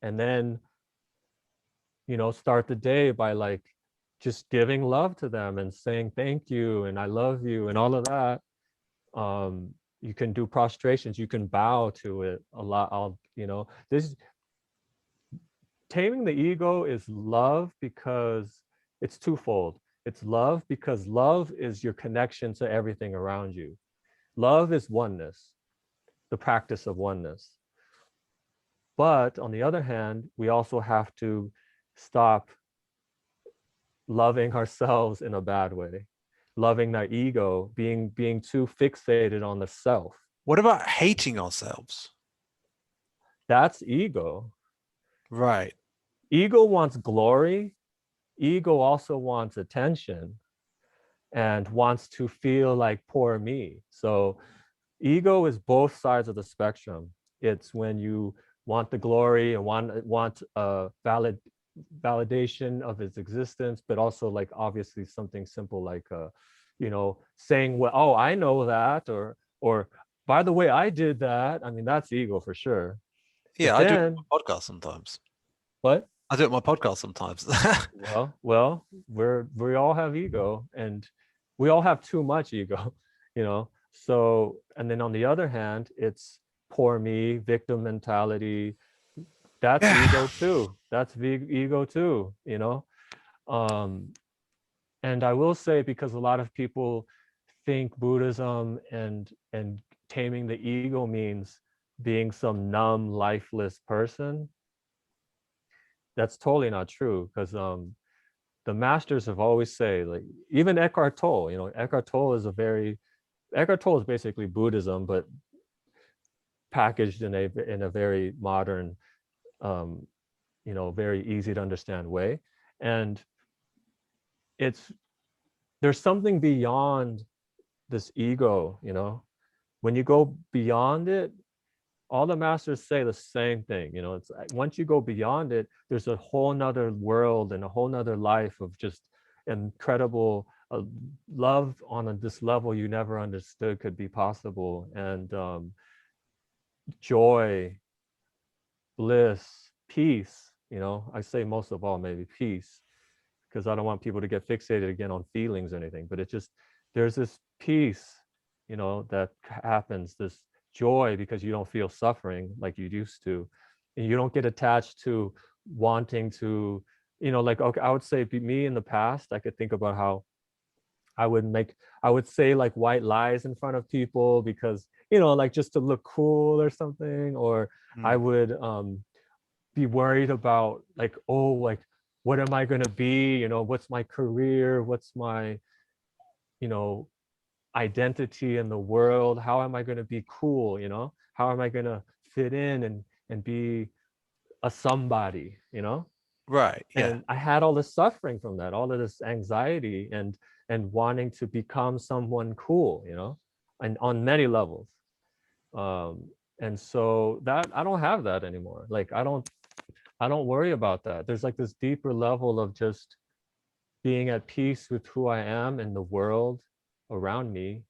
and then, start the day by like just giving love to them and saying thank you and I love you and all of that. You can do prostrations, you can bow to it a lot. This taming the ego is love because it's twofold. It's love because love is your connection to everything around you. Love is oneness, the practice of oneness. But on the other hand, we also have to stop loving ourselves in a bad way, loving that ego, being too fixated on the self. What about hating ourselves? That's ego. Right. Ego wants glory. Ego also wants attention and wants to feel like poor me. So ego is both sides of the spectrum. It's when you want the glory and want validation of its existence, but also like obviously something simple like saying, well, oh, I know that, or by the way, I did that. I mean, that's ego for sure. Yeah, But I do it on then my podcast sometimes. what? I do it on my podcast sometimes. Well, we all have ego, and we all have too much ego, you know. So, and then on the other hand, it's poor me, victim mentality. That's Yeah. ego too. That's ego too, you know. Um, and I will say, because a lot of people think Buddhism and taming the ego means being some numb, lifeless person. That's totally not true, because the masters have always say, like, even Eckhart Tolle, Eckhart Tolle is basically Buddhism, but packaged in a very modern, um, very easy to understand way. And it's there's something beyond this ego, when you go beyond it, all the masters say the same thing. It's once you go beyond it, there's a whole nother world and a whole nother life of just incredible love on this level you never understood could be possible, and joy, bliss, peace. I say most of all maybe peace, because I don't want people to get fixated again on feelings or anything, but it's just there's this peace, that happens, this joy, because you don't feel suffering like you used to, and you don't get attached to wanting to, like, okay, I would say me in the past, I could think about how I would say like white lies in front of people because, like just to look cool or something, or I Mm. would be worried about like, oh, like, what am I going to be? What's my career? What's my, you know, identity in the world? How am I going to be cool? How am I going to fit in and be a somebody, Right. Yeah. And I had all this suffering from that, all of this anxiety and wanting to become someone cool, and on many levels. Um, and so that I don't have that anymore. Like, I don't I don't worry about that. There's like this deeper level of just being at peace with who I am and the world around me,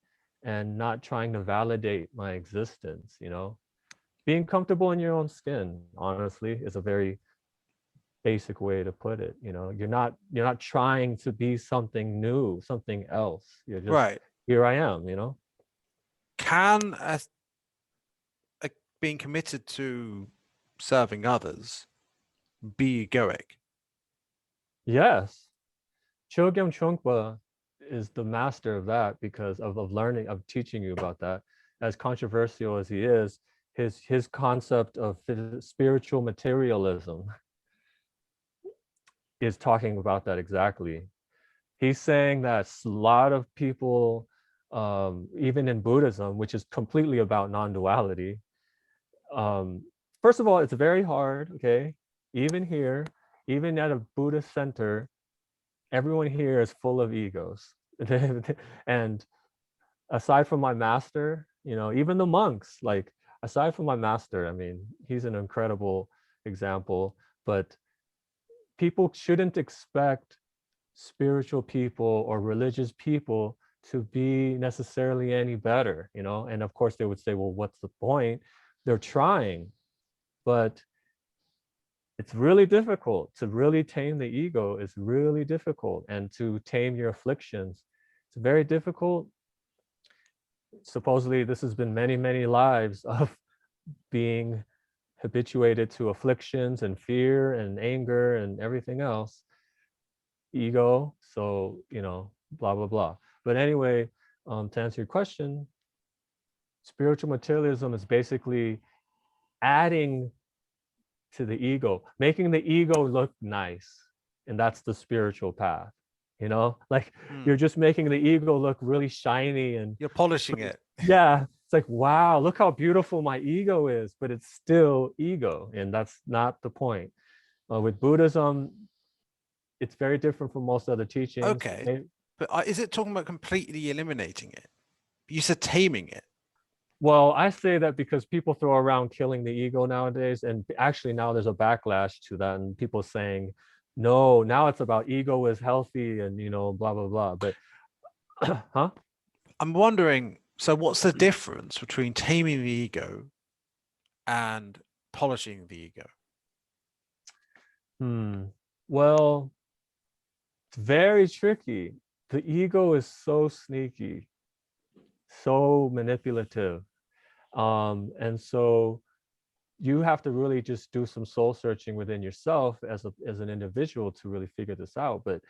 and not trying to validate my existence, you know? Being comfortable in your own skin, honestly, is a very basic way to put it. You know, you're not trying to be something new, something else. You're just, Right. here I am, you know? Can being committed to serving others be egoic? Yes. Chogyam Trungpa is the master of that, because of learning, of teaching you about that. As controversial as he is, his concept of spiritual materialism is talking about that exactly. He's saying that a lot of people, even in Buddhism, which is completely about non-duality, um, first of all, it's very hard, okay? Even here, even at a Buddhist center, everyone here is full of egos. And aside from my master, you know, even the monks, like, aside from my master, I mean, he's an incredible example, but people shouldn't expect spiritual people or religious people to be necessarily any better, you know? And of course they would say, well, what's the point? They're trying, but it's really difficult to really tame the ego. Is really difficult. And to tame your afflictions, it's very difficult. Supposedly this has been many, many lives of being habituated to afflictions and fear and anger and everything else, ego. So, you know, blah, blah, blah. But anyway, to answer your question, spiritual materialism is basically adding to the ego, making the ego look nice. And that's the spiritual path, you know, like you're just making the ego look really shiny and You're polishing it. yeah, it's like, wow, look how beautiful my ego is, but it's still ego. And that's not the point. With Buddhism, it's very different from most other teachings. Okay. But is it talking about completely eliminating it? You said taming it. Well, I say that because people throw around killing the ego nowadays, and actually now there's a backlash to that, and people saying, no, now it's about ego is healthy and, you know, blah, blah, blah. But, huh? I'm wondering, so what's the difference between taming the ego and polishing the ego? Well, it's very tricky. The ego is so sneaky, so manipulative. And so you have to really just do some soul searching within yourself as an individual to really figure this out. But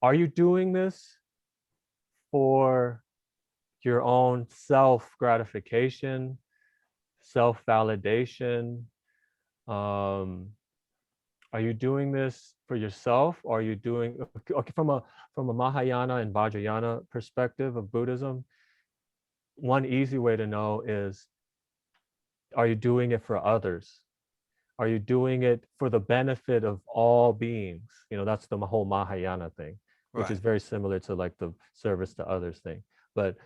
are you doing this for your own self gratification, self validation? Are you doing this for yourself? Or are you doing, okay, from a Mahayana and Vajrayana perspective of Buddhism? One easy way to know is, are you doing it for others? Are you doing it for the benefit of all beings? You know, that's the whole Mahayana thing, which Right. is very similar to like the service to others thing. But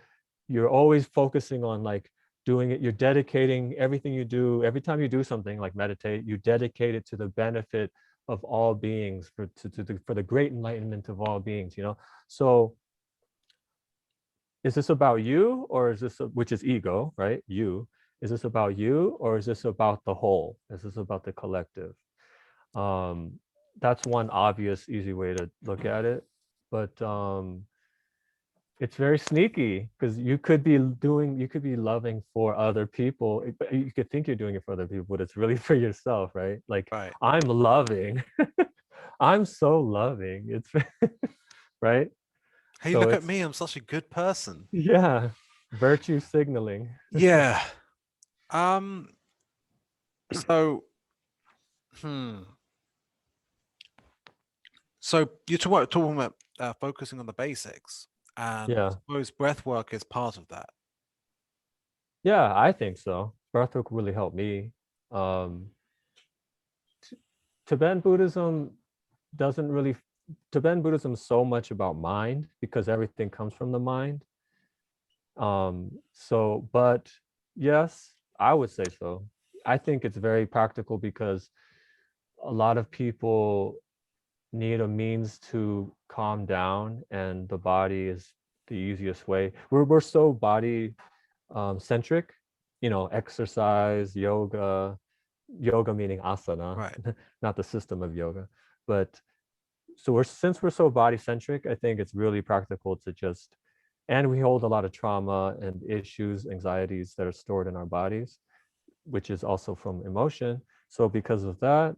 you're always focusing on like doing it, you're dedicating everything you do, every time you do something like meditate, you dedicate it to the benefit of all beings, for the great enlightenment of all beings, you know? So is this about you, or is this, which is ego, right? You, is this about you, or is this about the whole? Is this about the collective? Um, that's one obvious, easy way to look at it. But it's very sneaky, because you could be loving for other people. You could think you're doing it for other people, but it's really for yourself, right? Like, Right. I'm loving. I'm so loving. It's right. Hey, So look at it's, me. I'm such a good person. yeah, virtue signaling. Yeah. Um, so, hmm. So you're talking about focusing on the basics, and I Yeah. suppose breath work is part of that. Yeah, I think so. Breathwork really helped me. Um, Tibetan Buddhism doesn't really, Tibetan Buddhism is so much about mind, because everything comes from the mind. So, but yes, I would say so. I think it's very practical, because a lot of people need a means to calm down, and the body is the easiest way. We're so body centric, exercise, yoga meaning asana, Right. not the system of yoga. But so since we're so body centric, I think it's really practical to just, and we hold a lot of trauma and issues, anxieties that are stored in our bodies, which is also from emotion. So because of that,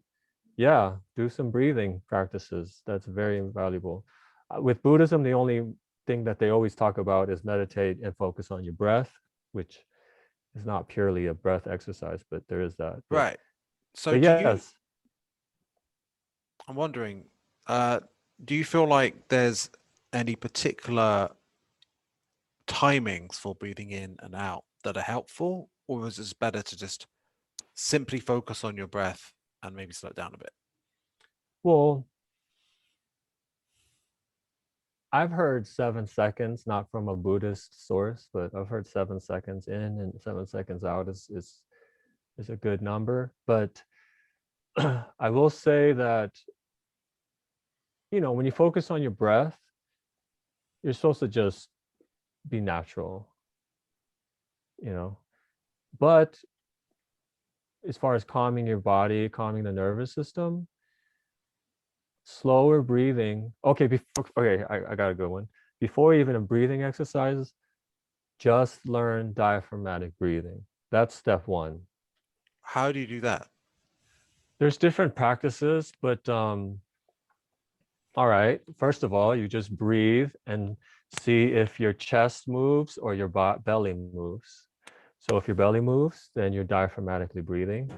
yeah, do some breathing practices. That's very valuable. With Buddhism, the only thing that they always talk about is meditate and focus on your breath, which is not purely a breath exercise, but there is that. Right. So But do you, yes, I'm wondering, do you feel like there's any particular timings for breathing in and out that are helpful, or is it better to just simply focus on your breath and maybe slow it down a bit? well, I've heard 7 seconds, not from a Buddhist source, but I've heard 7 seconds in and 7 seconds out is a good number. But I will say that, when you focus on your breath, you're supposed to just be natural, you know. But as far as calming your body, calming the nervous system, slower breathing. Okay, I got a good one. Before even a breathing exercise, just learn diaphragmatic breathing. That's step one. How do you do that? There's different practices, but all right. First of all, you just breathe and see if your chest moves or your belly moves. So if your belly moves, then you're diaphragmatically breathing.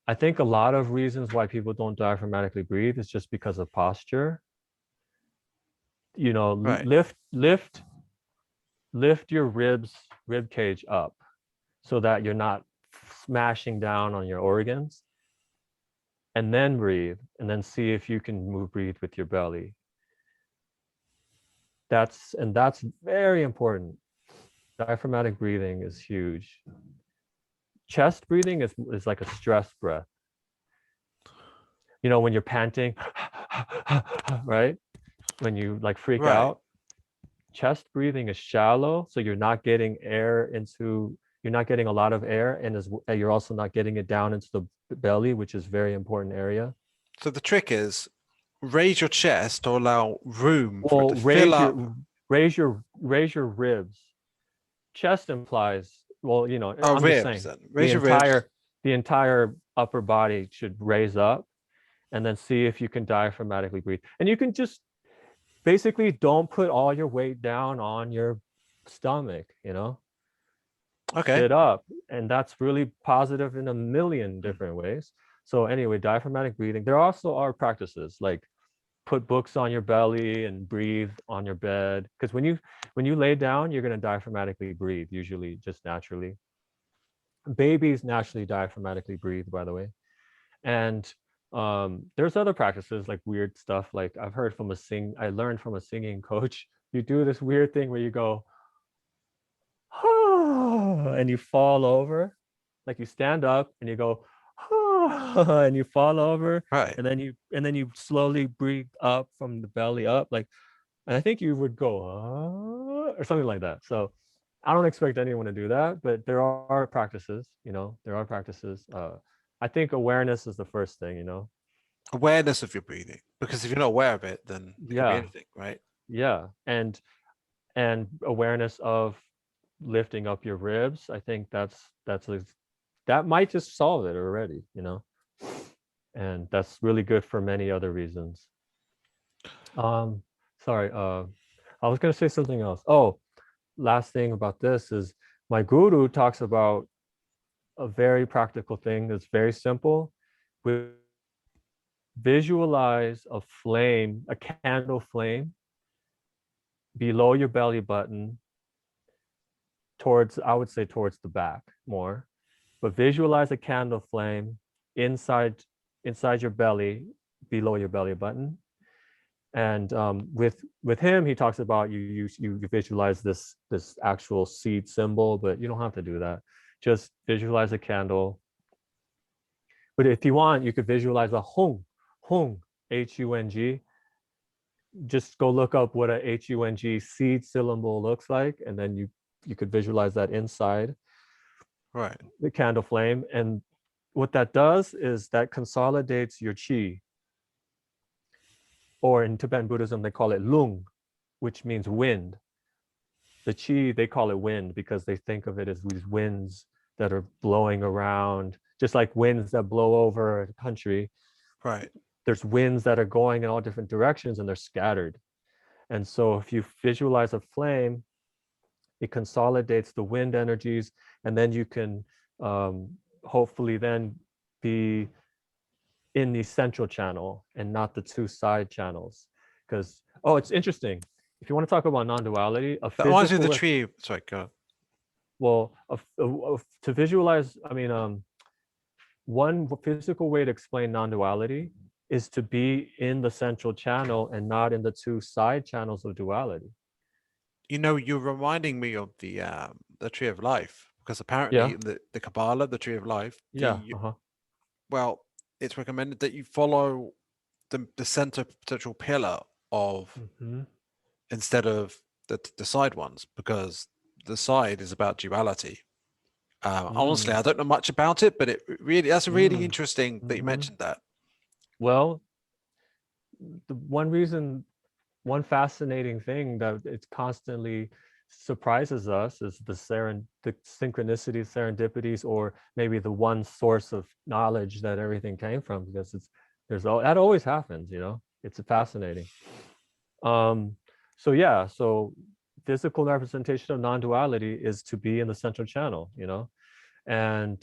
I think a lot of reasons why people don't diaphragmatically breathe is just because of posture. Right. Lift your rib cage up so that you're not smashing down on your organs, and then breathe, and then see if you can breathe with your belly. That's very important. Diaphragmatic breathing is huge. Chest breathing is like a stress breath. When you're panting, right? When you like freak Right. out, chest breathing is shallow, so you're not getting you're not getting a lot of air, and you're also not getting it down into the belly, which is very important area. So the trick is raise your chest to allow room for it Well, to fill up. raise your ribs. Chest implies, well, Oh, I'm just ribs saying then. Raise your ribs. the entire upper body should raise up, and then see if you can diaphragmatically breathe. And you can just basically don't put all your weight down on your stomach, Okay. sit up. And that's really positive in a million different ways. So anyway, diaphragmatic breathing. There also are practices like put books on your belly and breathe on your bed. Because when you lay down, you're going to diaphragmatically breathe, usually just naturally. Babies naturally diaphragmatically breathe, by the way. And there's other practices like weird stuff. Like I learned from a singing coach. You do this weird thing where you go, and you fall over. Like you stand up and you go, and you fall over, Right. and then you slowly breathe up from the belly up. Like, and I think you would go, or something like that. So I don't expect anyone to do that, but there are practices, there are practices. I think awareness is the first thing. Awareness of your breathing. Because if you're not aware of it, then it could be Yeah, anything, right? yeah. And awareness of lifting up your ribs. I think that might just solve it already. And that's really good for many other reasons. Sorry, I was gonna say something else. Oh, last thing about this is my guru talks about a very practical thing that's very simple. We visualize a candle flame below your belly button I would say towards the back more, but visualize a candle flame inside your belly, below your belly button. And with him, he talks about you visualize this actual seed symbol, but you don't have to do that. Just visualize a candle But if you want, you could visualize a hung, H-U-N-G. Just go look up what a H-U-N-G seed syllable looks like, and then you could visualize that inside Right. the candle flame. And what that does is that consolidates your qi, or in Tibetan Buddhism, they call it lung, which means wind. The qi, they call it wind because they think of it as these winds that are blowing around, just like winds that blow over a country. Right. There's winds that are going in all different directions and they're scattered. And so if you visualize a flame, it consolidates the wind energies, and then you can hopefully then be in the central channel and not the two side channels. Because, oh, it's interesting. If you want to talk about non-duality, That reminds me of the tree. Sorry, go on. Well, to visualize, I mean, one physical way to explain non-duality is to be in the central channel and not in the two side channels of duality. You know, you're reminding me of the tree of life, because apparently Yeah. in the Kabbalah, the tree of life, Yeah. well, it's recommended that you follow the center potential pillar of instead of the side ones, because the side is about duality. Honestly, I don't know much about it, but it really, that's really interesting that you mentioned that. Well, the one fascinating thing that it constantly surprises us is the synchronicities, serendipities, or maybe the one source of knowledge that everything came from, because that always happens, you know. It's fascinating. So yeah, so physical representation of non-duality is to be in the central channel, you know. And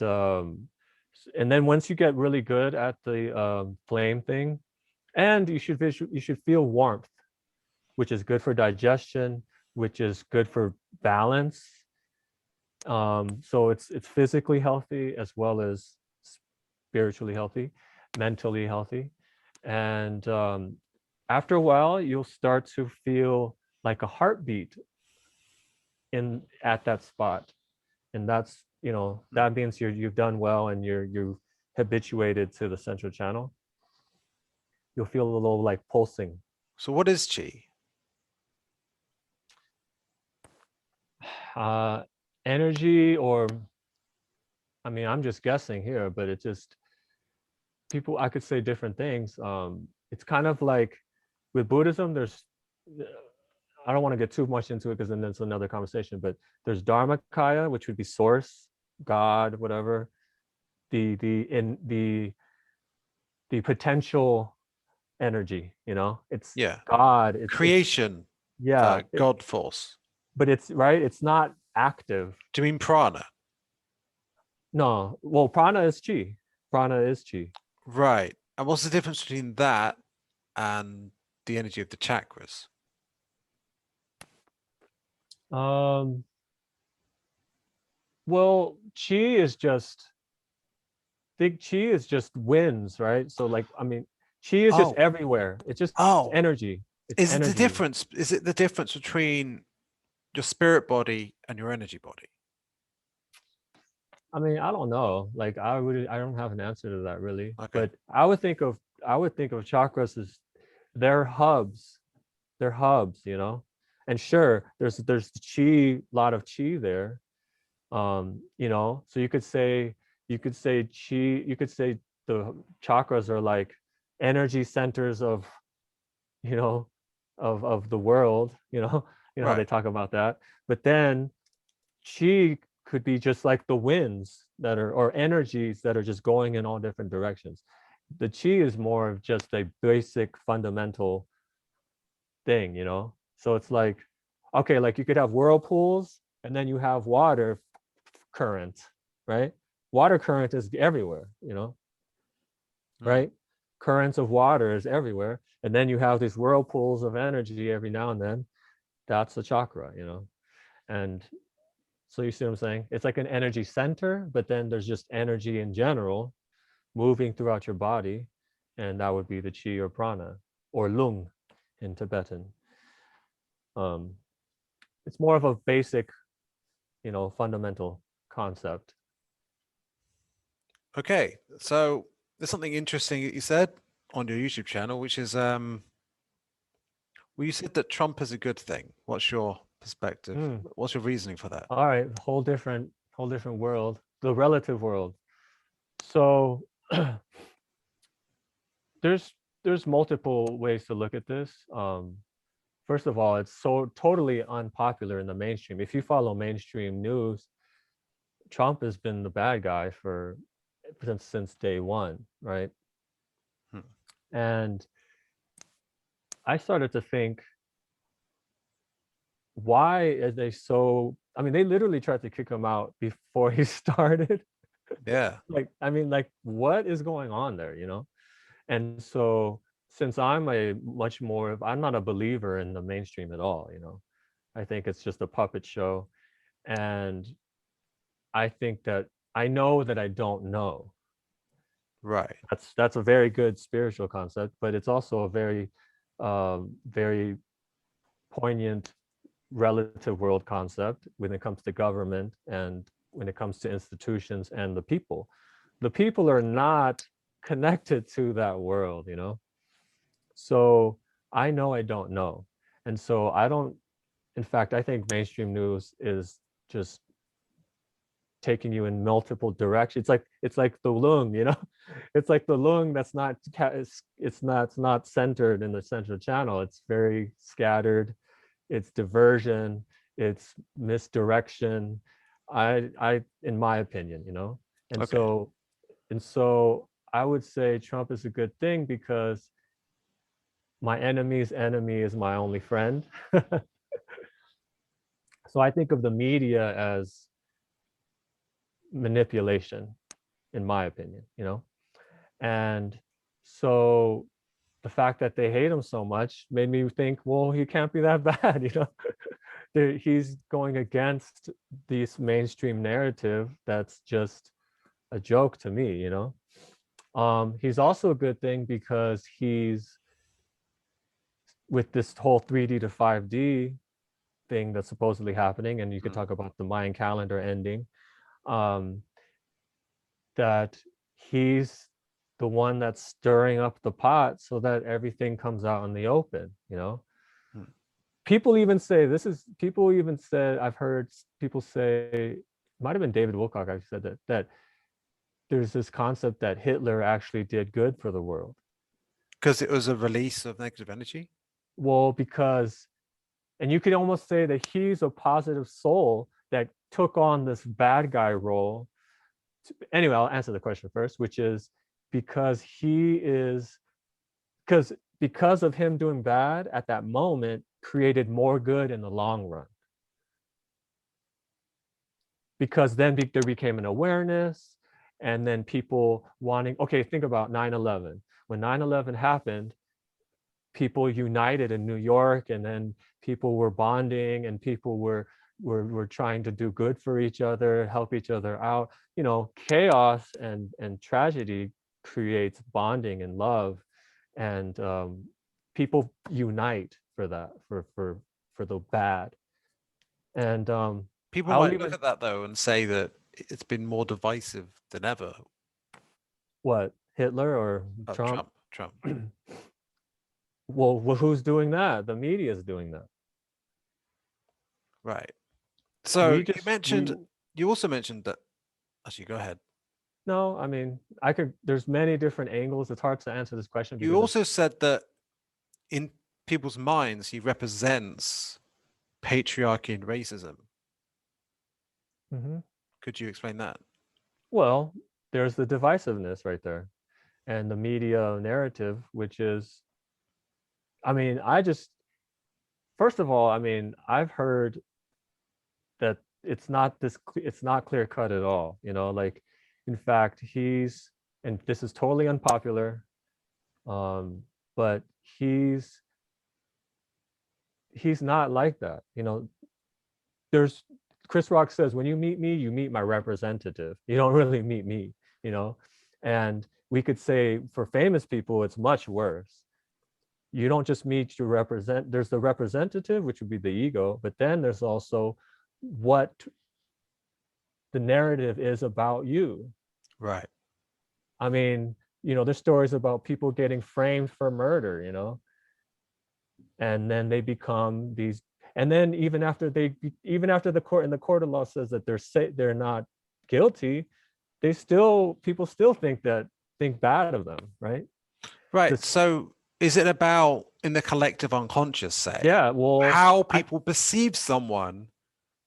then once you get really good at the flame thing, and you should feel warmth, which is good for digestion, which is good for balance. So it's physically healthy as well as spiritually healthy, mentally healthy. And after a while, you'll start to feel like a heartbeat at that spot. And that's, you know, that means you've done well and you're habituated to the central channel. You'll feel a little like pulsing. So what is qi? Energy, or, I mean, I'm just guessing here, but it just, I could say different things. It's kind of like with Buddhism, I don't want to get too much into it because then it's another conversation, but there's Dharmakaya, which would be source, God, whatever. The potential energy, you know, it's God, it's creation, God force. But it's right, it's not active. Do you mean prana? No, well, prana is chi. Prana is chi. Right. And what's the difference between that and the energy of the chakras? Well, chi is just winds, right? So like, I mean, chi is just everywhere. It's just energy. Is it the difference? Is it the difference between your spirit body and your energy body? I mean, I don't know. Like, I don't have an answer to that really. Okay. But I would think of chakras as they're hubs. They're hubs, you know. And sure, there's chi, a lot of chi there. You know, so you could say chi, you could say the chakras are like energy centers of, you know, of the world, you know, how they talk about that. But then chi could be just like the winds that are, or energies that are just going in all different directions. The chi is more of just a basic fundamental thing, you know. So it's like, okay, like you could have whirlpools and then you have water current, right? Water current is everywhere, you know, right? Currents of water is everywhere. And then you have these whirlpools of energy every now and then. That's a chakra, you know. And so you see what I'm saying? It's like an energy center, but then there's just energy in general moving throughout your body. And that would be the chi or prana or lung in Tibetan. It's more of a basic, fundamental concept. Okay, so There's something interesting that you said on your YouTube channel, which is well, you said that Trump is a good thing. What's your perspective? Hmm. What's your reasoning for that? All right, whole different world, the relative world. So there's multiple ways to look at this. First of all, it's so totally unpopular in the mainstream. If you follow mainstream news, Trump has been the bad guy since day one, right? Hmm. And I started to think, why are they so? I mean, they literally tried to kick him out before he started. Yeah. Like, I mean, like, what is going on there, you know? And so, since I'm not a believer in the mainstream at all, you know, I think it's just a puppet show. And I think that I know that I don't know. Right. That's a very good spiritual concept, but it's also a very, very poignant relative world concept when it comes to government and when it comes to institutions and the people. The people are not connected to that world, you know? So I know I don't know. And so I don't, in fact, I think mainstream news is just taking you in multiple directions. It's like the lung, you know, it's like the lung that's not it's not centered in the central channel. It's very scattered. It's diversion. It's misdirection. I, in my opinion, you know, and Okay. so I would say Trump is a good thing because my enemy's enemy is my only friend. So I think of the media as manipulation, in my opinion, you know? And so the fact that they hate him so much made me think, well, he can't be that bad, you know? He's going against this mainstream narrative that's just a joke to me, you know? He's also a good thing because he's with this whole 3D to 5D thing that's supposedly happening, and you could Mm. talk about the Mayan calendar ending, um, that he's the one that's stirring up the pot so that everything comes out in the open, you know? Mm. People even said, I've heard people say, might have been David Wilcock actually said that there's this concept that Hitler actually did good for the world. Because it was a release of negative energy. Well, because, and you could almost say that he's a positive soul that took on this bad guy role. Anyway, I'll answer the question first, which is because he is, because of him doing bad at that moment created more good in the long run. Because then there became an awareness, and then people wanting, okay, think about 9/11. When 9/11 happened, people united in New York, and then people were bonding, and people were trying to do good for each other, help each other out. You know, chaos and tragedy creates bonding and love, and people unite for that, for the bad. And People I'll might look even, at that though and say that it's been more divisive than ever. what, Hitler or Oh, Trump? Trump. Trump. Well, who's doing that? The media is doing that. Right. So We just we you also mentioned that. Actually, go ahead. No, I mean, I could, there's many different angles. It's hard to answer this question You because it's, also said that in people's minds, he represents patriarchy and racism. Mhm. Could you explain that? Well, there's the divisiveness right there, and the media narrative, which is, I mean, first of all, I mean, I've heard that it's not clear cut at all, you know, like, in fact, and this is totally unpopular, but he's not like that, you know. There's Chris Rock says, when you meet me, you meet my representative. You don't really meet me, you know? And we could say for famous people, it's much worse. You don't just meet your there's the representative, which would be the ego, but then there's also what the narrative is about you. Right. I mean, there's stories about people getting framed for murder, and then they become these, and then even after the court, and the court of law says that they're not guilty, people still think bad of them, right? Right. So is it about, in the collective unconscious, say, Yeah, well, how people perceive someone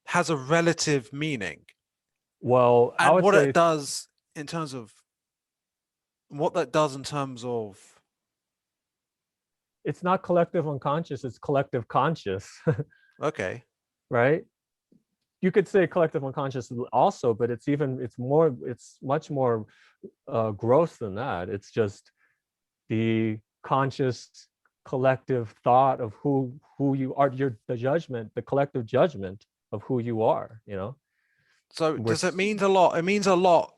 has a relative meaning, I and would say in terms of what that does in terms of it's not collective unconscious, it's collective conscious. okay. Right? You could say collective unconscious also, but it's much more gross than that. It's just the conscious collective thought of who you are, the collective judgment of who you are, So We're, does it mean a lot? It means a lot.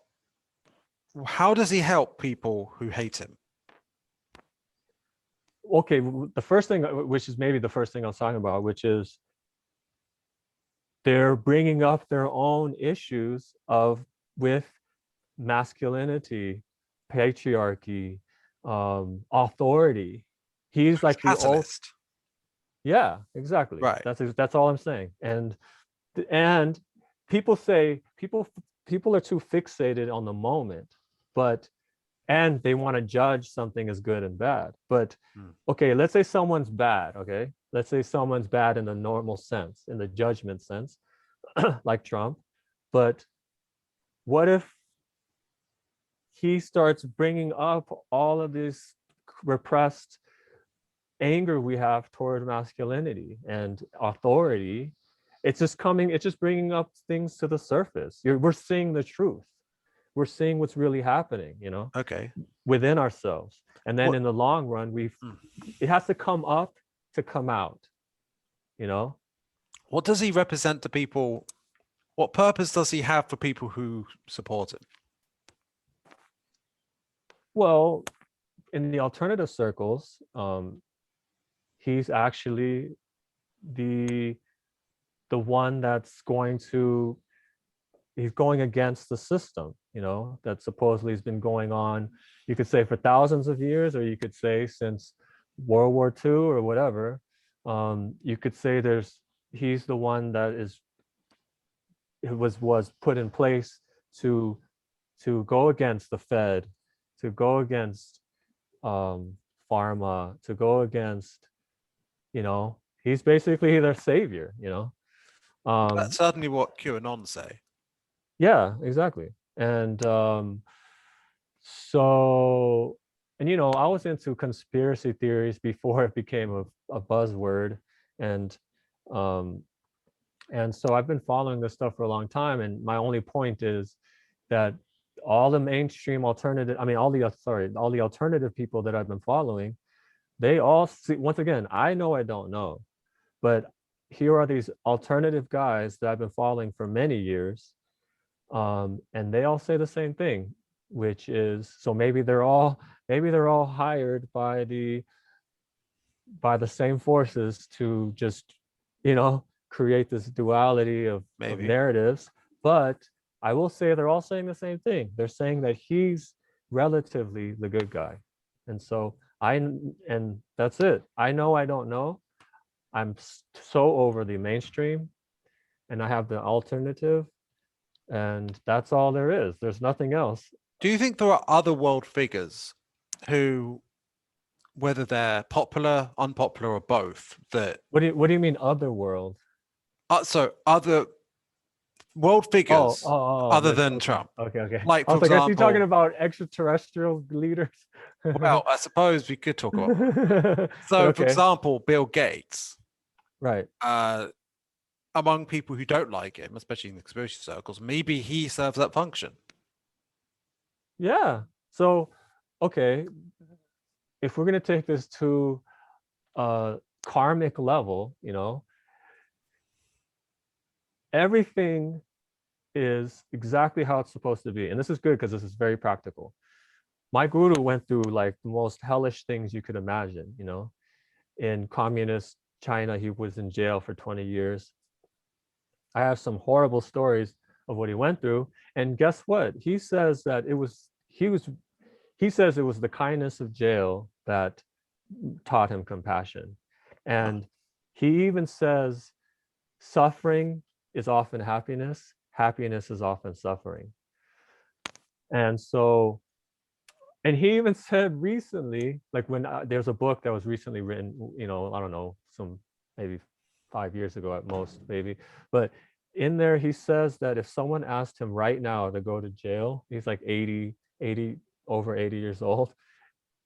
How does he help people who hate him? okay, the first thing, which is maybe the first thing I was talking about, which is they're bringing up their own issues with masculinity, patriarchy, authority. He's like the old, Catalyst. yeah, exactly. Right. That's all I'm saying. And people are too fixated on the moment, and they want to judge something as good and bad. But okay, let's say someone's bad. Okay, let's say someone's bad in the normal sense, in the judgment sense, like Trump. But what if he starts bringing up all of this repressed anger we have toward masculinity and authority? It's just bringing up things to the surface. We're seeing the truth. We're seeing what's really happening, Okay. within ourselves. And then What? in the long run, it has to come up to come out, What does he represent to people? What purpose does he have for people who support him? Well, in the alternative circles, he's actually the one he's going against the system, that supposedly has been going on, you could say for thousands of years, or you could say since World War II or whatever. You could say he's the one that was put in place to go against the Fed, to go against pharma, to go against, he's basically their savior, That's certainly what QAnon say. Yeah, exactly. And so, and I was into conspiracy theories before it became a buzzword. And um, and so I've been following this stuff for a long time. And my only point is that all the mainstream alternative, I mean, all the alternative people that I've been following, they all see, once again, I know I don't know, but here are these alternative guys that I've been following for many years. And they all say the same thing, which is, so maybe they're all hired by the same forces to just, create this duality of Maybe. narratives. But I will say they're all saying the same thing. They're saying that he's relatively the good guy. And so and that's it. I know I don't know. I'm so over the mainstream, and I have the alternative, and that's all there is. There's nothing else. Do you think there are other world figures who, whether they're popular, unpopular, or both, that What do you mean other world? so other world figures other than Okay, Trump? okay. Like, I for was like, are you talking example, about extraterrestrial leaders? well, I suppose we could talk about that. So, for Okay, example, Bill Gates, right. among people who don't like him, especially in the conspiracy circles, maybe he serves that function. Yeah. So, okay, if we're gonna take this to a karmic level, everything is exactly how it's supposed to be. And this is good because this is very practical. My guru went through like the most hellish things you could imagine, In communist China, he was in jail for 20 years. I have some horrible stories of what he went through. And guess what? He says that he says it was the kindness of jail that taught him compassion. And he even says suffering is often happiness, happiness is often suffering. And so, and he even said recently, like when there's a book that was recently written, you know, I don't know, some maybe 5 years ago at most, maybe, but in there he says that if someone asked him right now to go to jail, he's like 80, over 80 years old,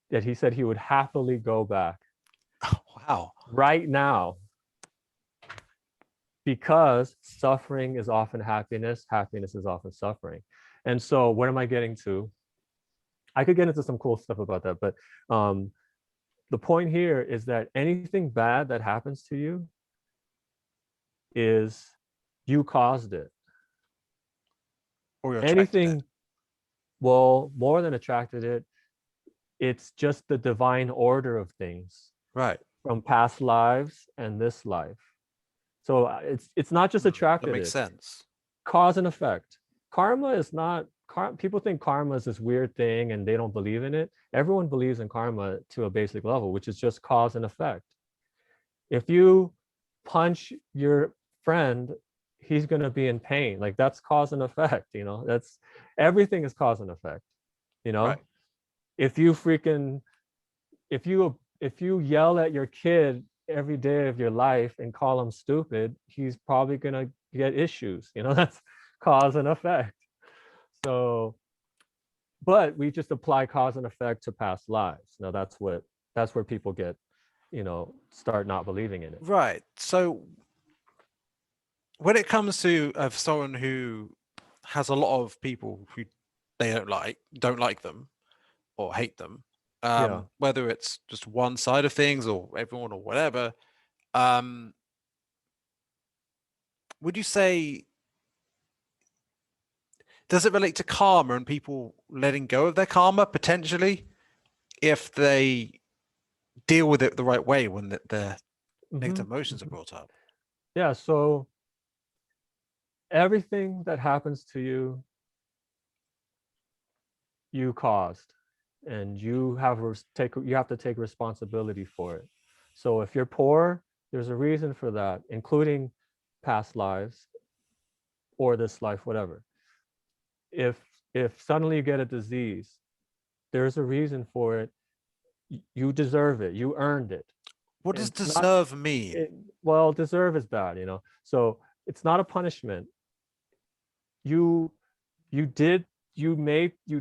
that he said he would happily go back. Oh, wow. Right now, because suffering is often happiness, happiness is often suffering. And so what am I getting to? I could get into some cool stuff about that, but the point here is that anything bad that happens to you is you caused it. Or you attracted Anything, it. well, more than attracted it, it's just the divine order of things Right. from past lives and this life. So it's not just That attracted makes it. sense. Cause and effect. Karma is not, people think karma is this weird thing and they don't believe in it. Everyone believes in karma to a basic level, which is just cause and effect. If you punch your friend, he's going to be in pain. Like that's cause and effect, you know, that's, everything is cause and effect, you know. Right. If you freaking, if you yell at your kid every day of your life and call him stupid, he's probably going to get issues, you know. That's cause and effect. So, but we just apply cause and effect to past lives. Now that's where people get, you know, start not believing in it. Right. So when it comes to someone who has a lot of people who they don't like them or hate them, Yeah. whether it's just one side of things or everyone or whatever, would you say, does it relate to karma and people letting go of their karma potentially if they deal with it the right way when their negative emotions are brought up? Yeah. So everything that happens to you, you caused, and you have to take responsibility for it. So if you're poor, there's a reason for that, including past lives or this life, whatever. If suddenly you get a disease, there's a reason for it. You deserve it. You earned it. What does It's not, deserve mean? well, deserve is bad, you know. So it's not a punishment. You you did you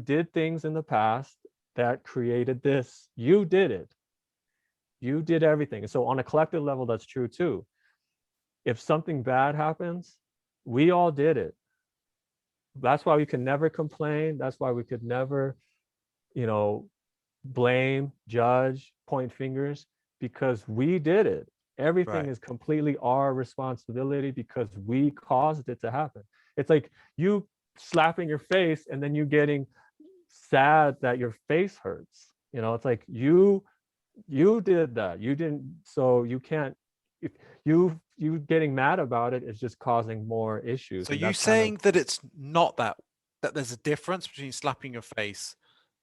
did things in the past that created this. You did it. You did everything. And so on a collective level, that's true too. If something bad happens, we all did it. That's why we can never complain. That's why we could never, you know, blame, judge, point fingers, because we did it. Everything Right. is completely our responsibility because we caused it to happen. It's like you slapping your face and then you getting sad that your face hurts. You know, it's like you did that. You didn't, so you can't, if you getting mad about it is just causing more issues. So And you that's kind of, saying that it's not that there's a difference between slapping your face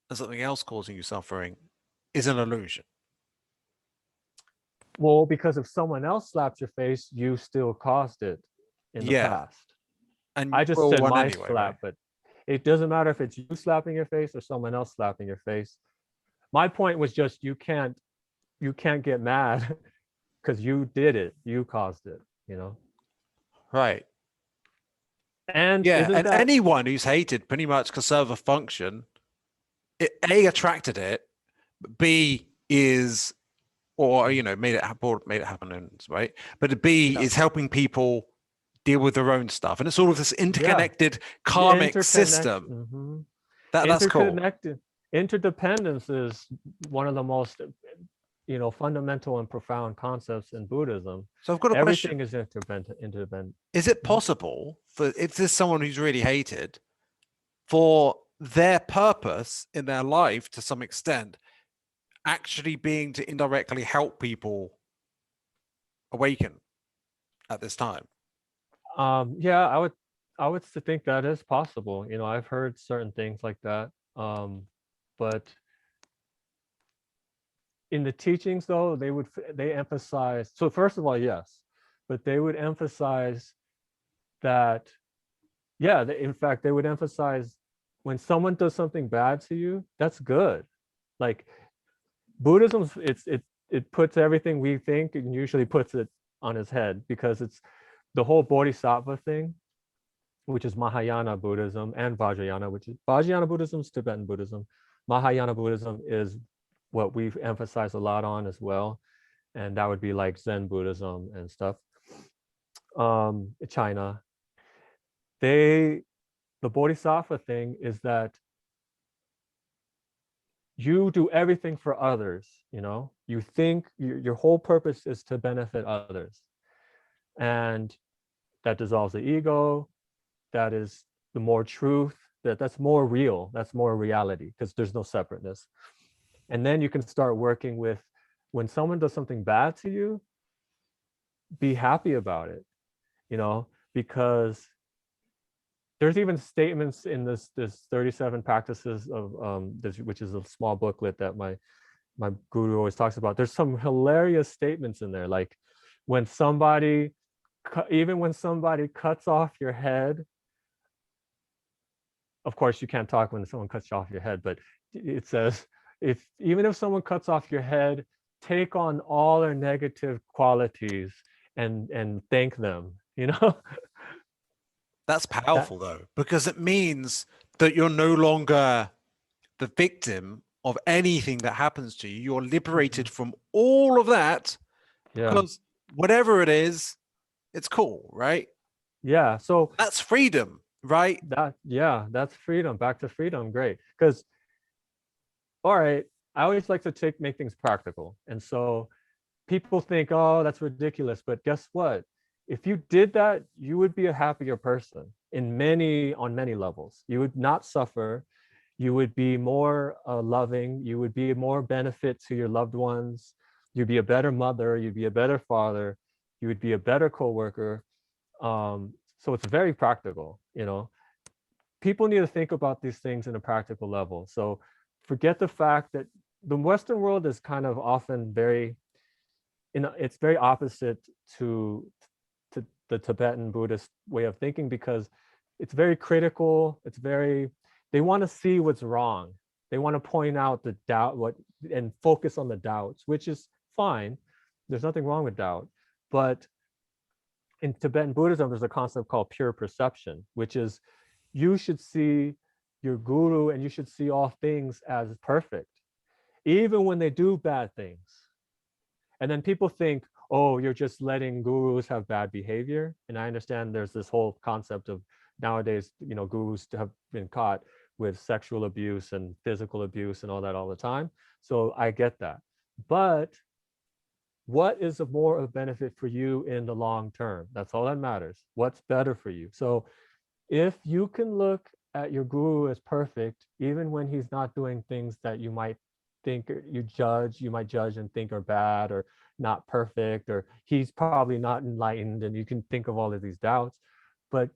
and something else causing you suffering is an illusion. well, because if someone else slapped your face, you still caused it in the Yeah. past. And I you just will said one my anyway, right? slap, but it doesn't matter if it's you slapping your face or someone else slapping your face. My point was just you can't get mad because you did it, you caused it, you know. Right. And Yeah. isn't And that, anyone who's hated pretty much can serve a function. It A attracted it, but B is or made it happen, right? But B yeah, is helping people deal with their own stuff, and it's all of this yeah, interconnected karmic interconnect, system. mhm. That's cool. Interconnected, interdependence is one of the most, you know, fundamental and profound concepts in Buddhism. So I've got a Everything question. is interdependent. Is it possible for if there's someone who's really hated for their purpose in their life to some extent actually being to indirectly help people awaken at this time? Yeah, I would think that is possible. You know, I've heard certain things like that. But in the teachings, though, they emphasize, so first of all, yes, but they would emphasize that, yeah, in fact, they would emphasize when someone does something bad to you, that's good. Like Buddhism, it puts everything we think and usually puts it on his head, because it's the whole bodhisattva thing, which is Mahayana Buddhism, and Vajrayana, which is Vajrayana Buddhism is Tibetan Buddhism. Mahayana Buddhism is what we've emphasized a lot on as well. And that would be like Zen Buddhism and stuff. China. The bodhisattva thing is that you do everything for others, you think your whole purpose is to benefit others. And that dissolves the ego. That is the more truth, that's more real, that's more reality, because there's no separateness. And then you can start working with, when someone does something bad to you, be happy about it, because there's even statements in this 37 practices of which is a small booklet that my guru always talks about. There's some hilarious statements in there, like even when somebody cuts off your head. Of course, you can't talk when someone cuts off your head, but it says, even if someone cuts off your head, take on all their negative qualities and thank them, That's powerful, though, because it means that you're no longer the victim of anything that happens to you. You're liberated from all of that, because whatever it is, it's cool, right? Yeah. So that's freedom, right? That's freedom. Back to freedom. Great. Because, all right, I always like to make things practical. And so people think, oh, that's ridiculous. But guess what? If you did that, you would be a happier person on many levels. You would not suffer. You would be more loving. You would be more benefit to your loved ones. You'd be a better mother. You'd be a better father. You would be a better coworker. So it's very practical, People need to think about these things in a practical level. So forget the fact that the Western world is kind of often it's very opposite to the Tibetan Buddhist way of thinking, because it's very critical. They want to see what's wrong. They want to point out the doubt, and focus on the doubts, which is fine. There's nothing wrong with doubt. But in Tibetan Buddhism, there's a concept called pure perception, which is you should see your guru and you should see all things as perfect, even when they do bad things. And then people think, oh, you're just letting gurus have bad behavior. And I understand there's this whole concept of nowadays, gurus have been caught with sexual abuse and physical abuse and all that all the time. So I get that. But what is more of a benefit for you in the long term? That's all that matters. What's better for you? So if you can look at your guru as perfect, even when he's not doing things that you might think you might judge and think are bad or not perfect, or he's probably not enlightened, and you can think of all of these doubts, but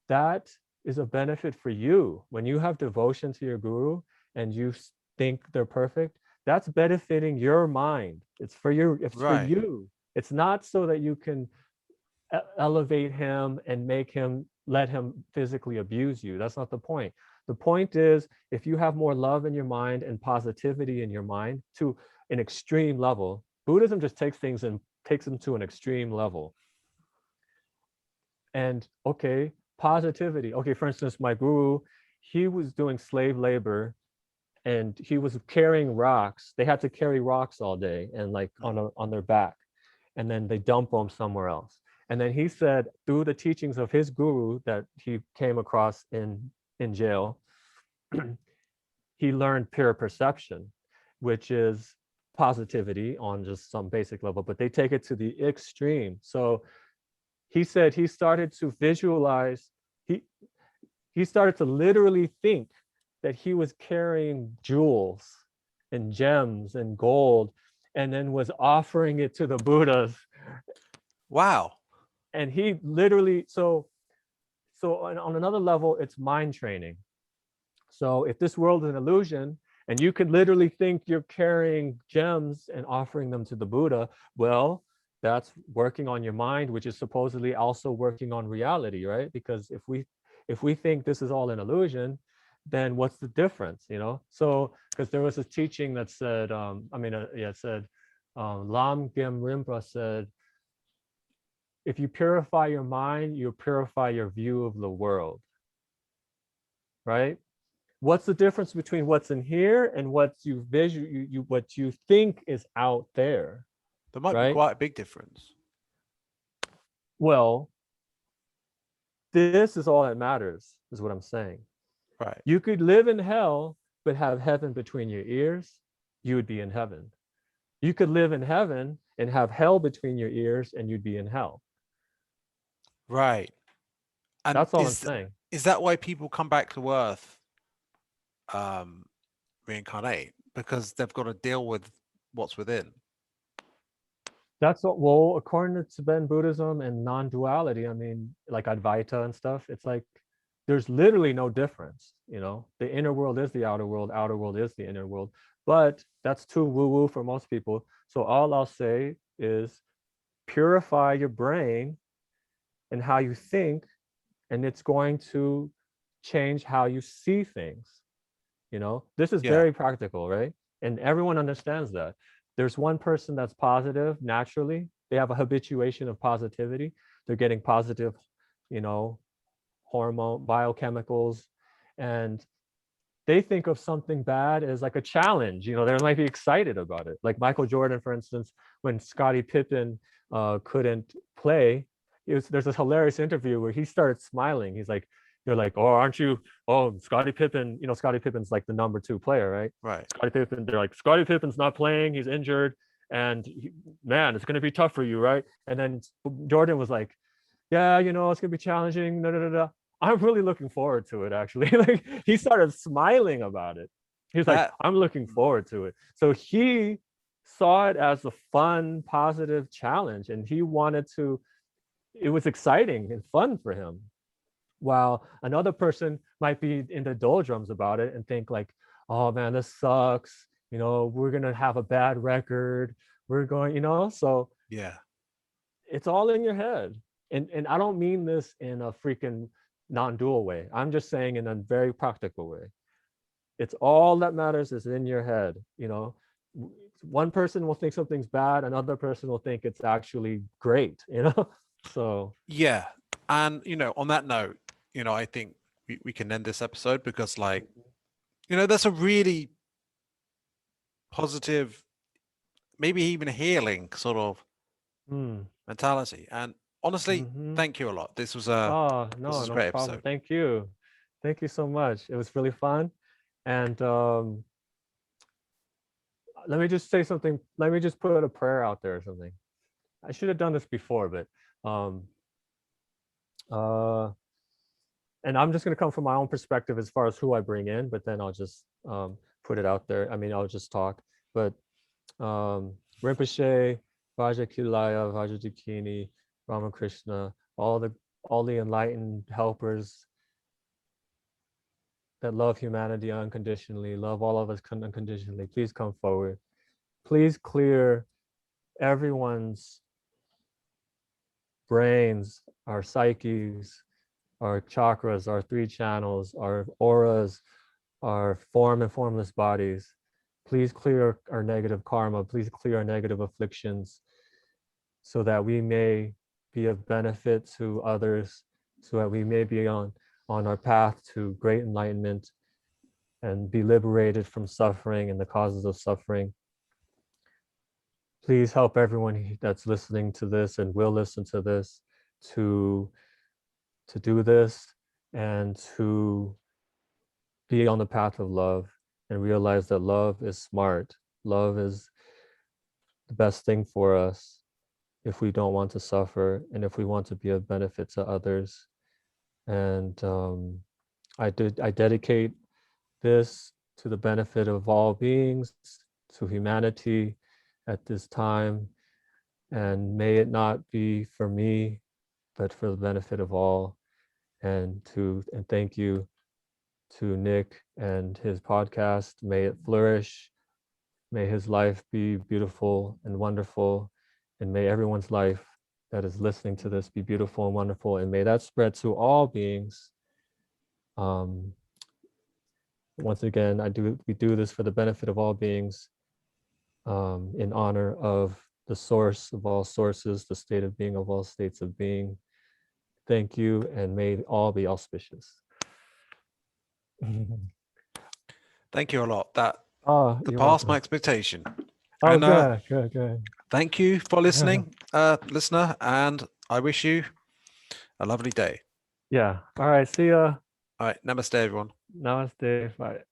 that is a benefit for you. When you have devotion to your guru and you think they're perfect, that's benefiting your mind. It's for you. It's not so that you can elevate him and let him physically abuse you. That's not the point. The point is, if you have more love in your mind and positivity in your mind to an extreme level, Buddhism just takes things and takes them to an extreme level. And okay, positivity. Okay, for instance, my guru, he was doing slave labor and he was carrying rocks. They had to carry rocks all day and like on their back, and then they dump them somewhere else. And then he said, through the teachings of his guru that he came across in jail, he learned pure perception, which is positivity on just some basic level, but they take it to the extreme. So he said he started to visualize, he started to literally think that he was carrying jewels and gems and gold, and then was offering it to the Buddhas. Wow. And he literally, so on another level, it's mind training. So if this world is an illusion And you could literally think you're carrying gems and offering them to the Buddha. Well, that's working on your mind, which is supposedly also working on reality, right? Because if we think this is all an illusion, then what's the difference, you know? So, because there was a teaching that said, it said, Lam Gem Rinpa said, if you purify your mind, you purify your view of the world, right? What's the difference between what's in here and what what you think is out there, There might be right? quite a big difference. Well, this is all that matters, is what I'm saying. Right. You could live in hell, but have heaven between your ears, you would be in heaven. You could live in heaven and have hell between your ears, and you'd be in hell. Right. And That's all I'm saying. is that why people come back to Earth, reincarnate? Because they've got to deal with what's within. That's what, well, according to Tibetan Buddhism and non-duality, I mean, like Advaita and stuff, it's like there's literally no difference, you know? The inner world is the outer world is the inner world. But that's too woo-woo for most people. So all I'll say is purify your brain and how you think, and it's going to change how you see things. You know, this is very practical, right? And everyone understands that. There's one person that's positive naturally. They have a habituation of positivity. They're getting positive, you know, hormone, biochemicals, and they think of something bad as like a challenge. You know, they might be excited about it. Like Michael Jordan, for instance, when Scottie Pippen couldn't play, there's this hilarious interview where he started smiling. He's like, they're like, oh, aren't you? Oh, Scottie Pippen, you know, Scottie Pippen's like the number 2 player, right? Right. Scottie Pippen, they're like, Scottie Pippen's not playing, he's injured, and man, it's gonna be tough for you, right? And then Jordan was like, yeah, you know, it's gonna be challenging. No, no, no, no. I'm really looking forward to it, actually. Like he started smiling about it. He's like, I'm looking forward to it. So he saw it as a fun, positive challenge, and he wanted to, it was exciting and fun for him. While another person might be in the doldrums about it and think like, oh man, this sucks. You know, we're gonna have a bad record. We're going, you know, so yeah, it's all in your head. And I don't mean this in a freaking non-dual way. I'm just saying in a very practical way. It's all that matters is in your head. You know, one person will think something's bad, another person will think it's actually great, you know? So yeah. And you know, on that note, you know, I think we can end this episode because like, you know, that's a really positive, maybe even healing sort of mentality. And honestly, thank you a lot. This was a this was a no great problem. episode. Thank you so much. It was really fun. And let me just say something. Let me just put a prayer out there or something. I should have done this before, but and I'm just going to come from my own perspective as far as who I bring in, but then I'll just put it out there. I mean, I'll just talk. But Rinpoche, Vajakilaya, Vajradikini, Ramakrishna, all the enlightened helpers that love humanity unconditionally, love all of us unconditionally, please come forward. Please clear everyone's brains, our psyches, our chakras, our 3 channels, our auras, our form and formless bodies. Please clear our negative karma. Please clear our negative afflictions so that we may be of benefit to others, so that we may be on our path to great enlightenment and be liberated from suffering and the causes of suffering. Please help everyone that's listening to this and will listen to this to do this and to be on the path of love and realize that love is smart. Love is the best thing for us if we don't want to suffer and if we want to be of benefit to others. And I dedicate this to the benefit of all beings, to humanity at this time. And may it not be for me, but for the benefit of all. And thank you to Nick and his podcast. May it flourish. May his life be beautiful and wonderful. And may everyone's life that is listening to this be beautiful and wonderful. And may that spread to all beings. Once again, we do this for the benefit of all beings, in honor of the source of all sources, the state of being of all states of being. Thank you, and may all be auspicious. Thank you a lot. That You're surpassed my welcome. expectation. Oh, And good. thank you for listening, listener, and I wish you a lovely day. Yeah. All right. See ya. All right. Namaste, everyone. Namaste. Bye.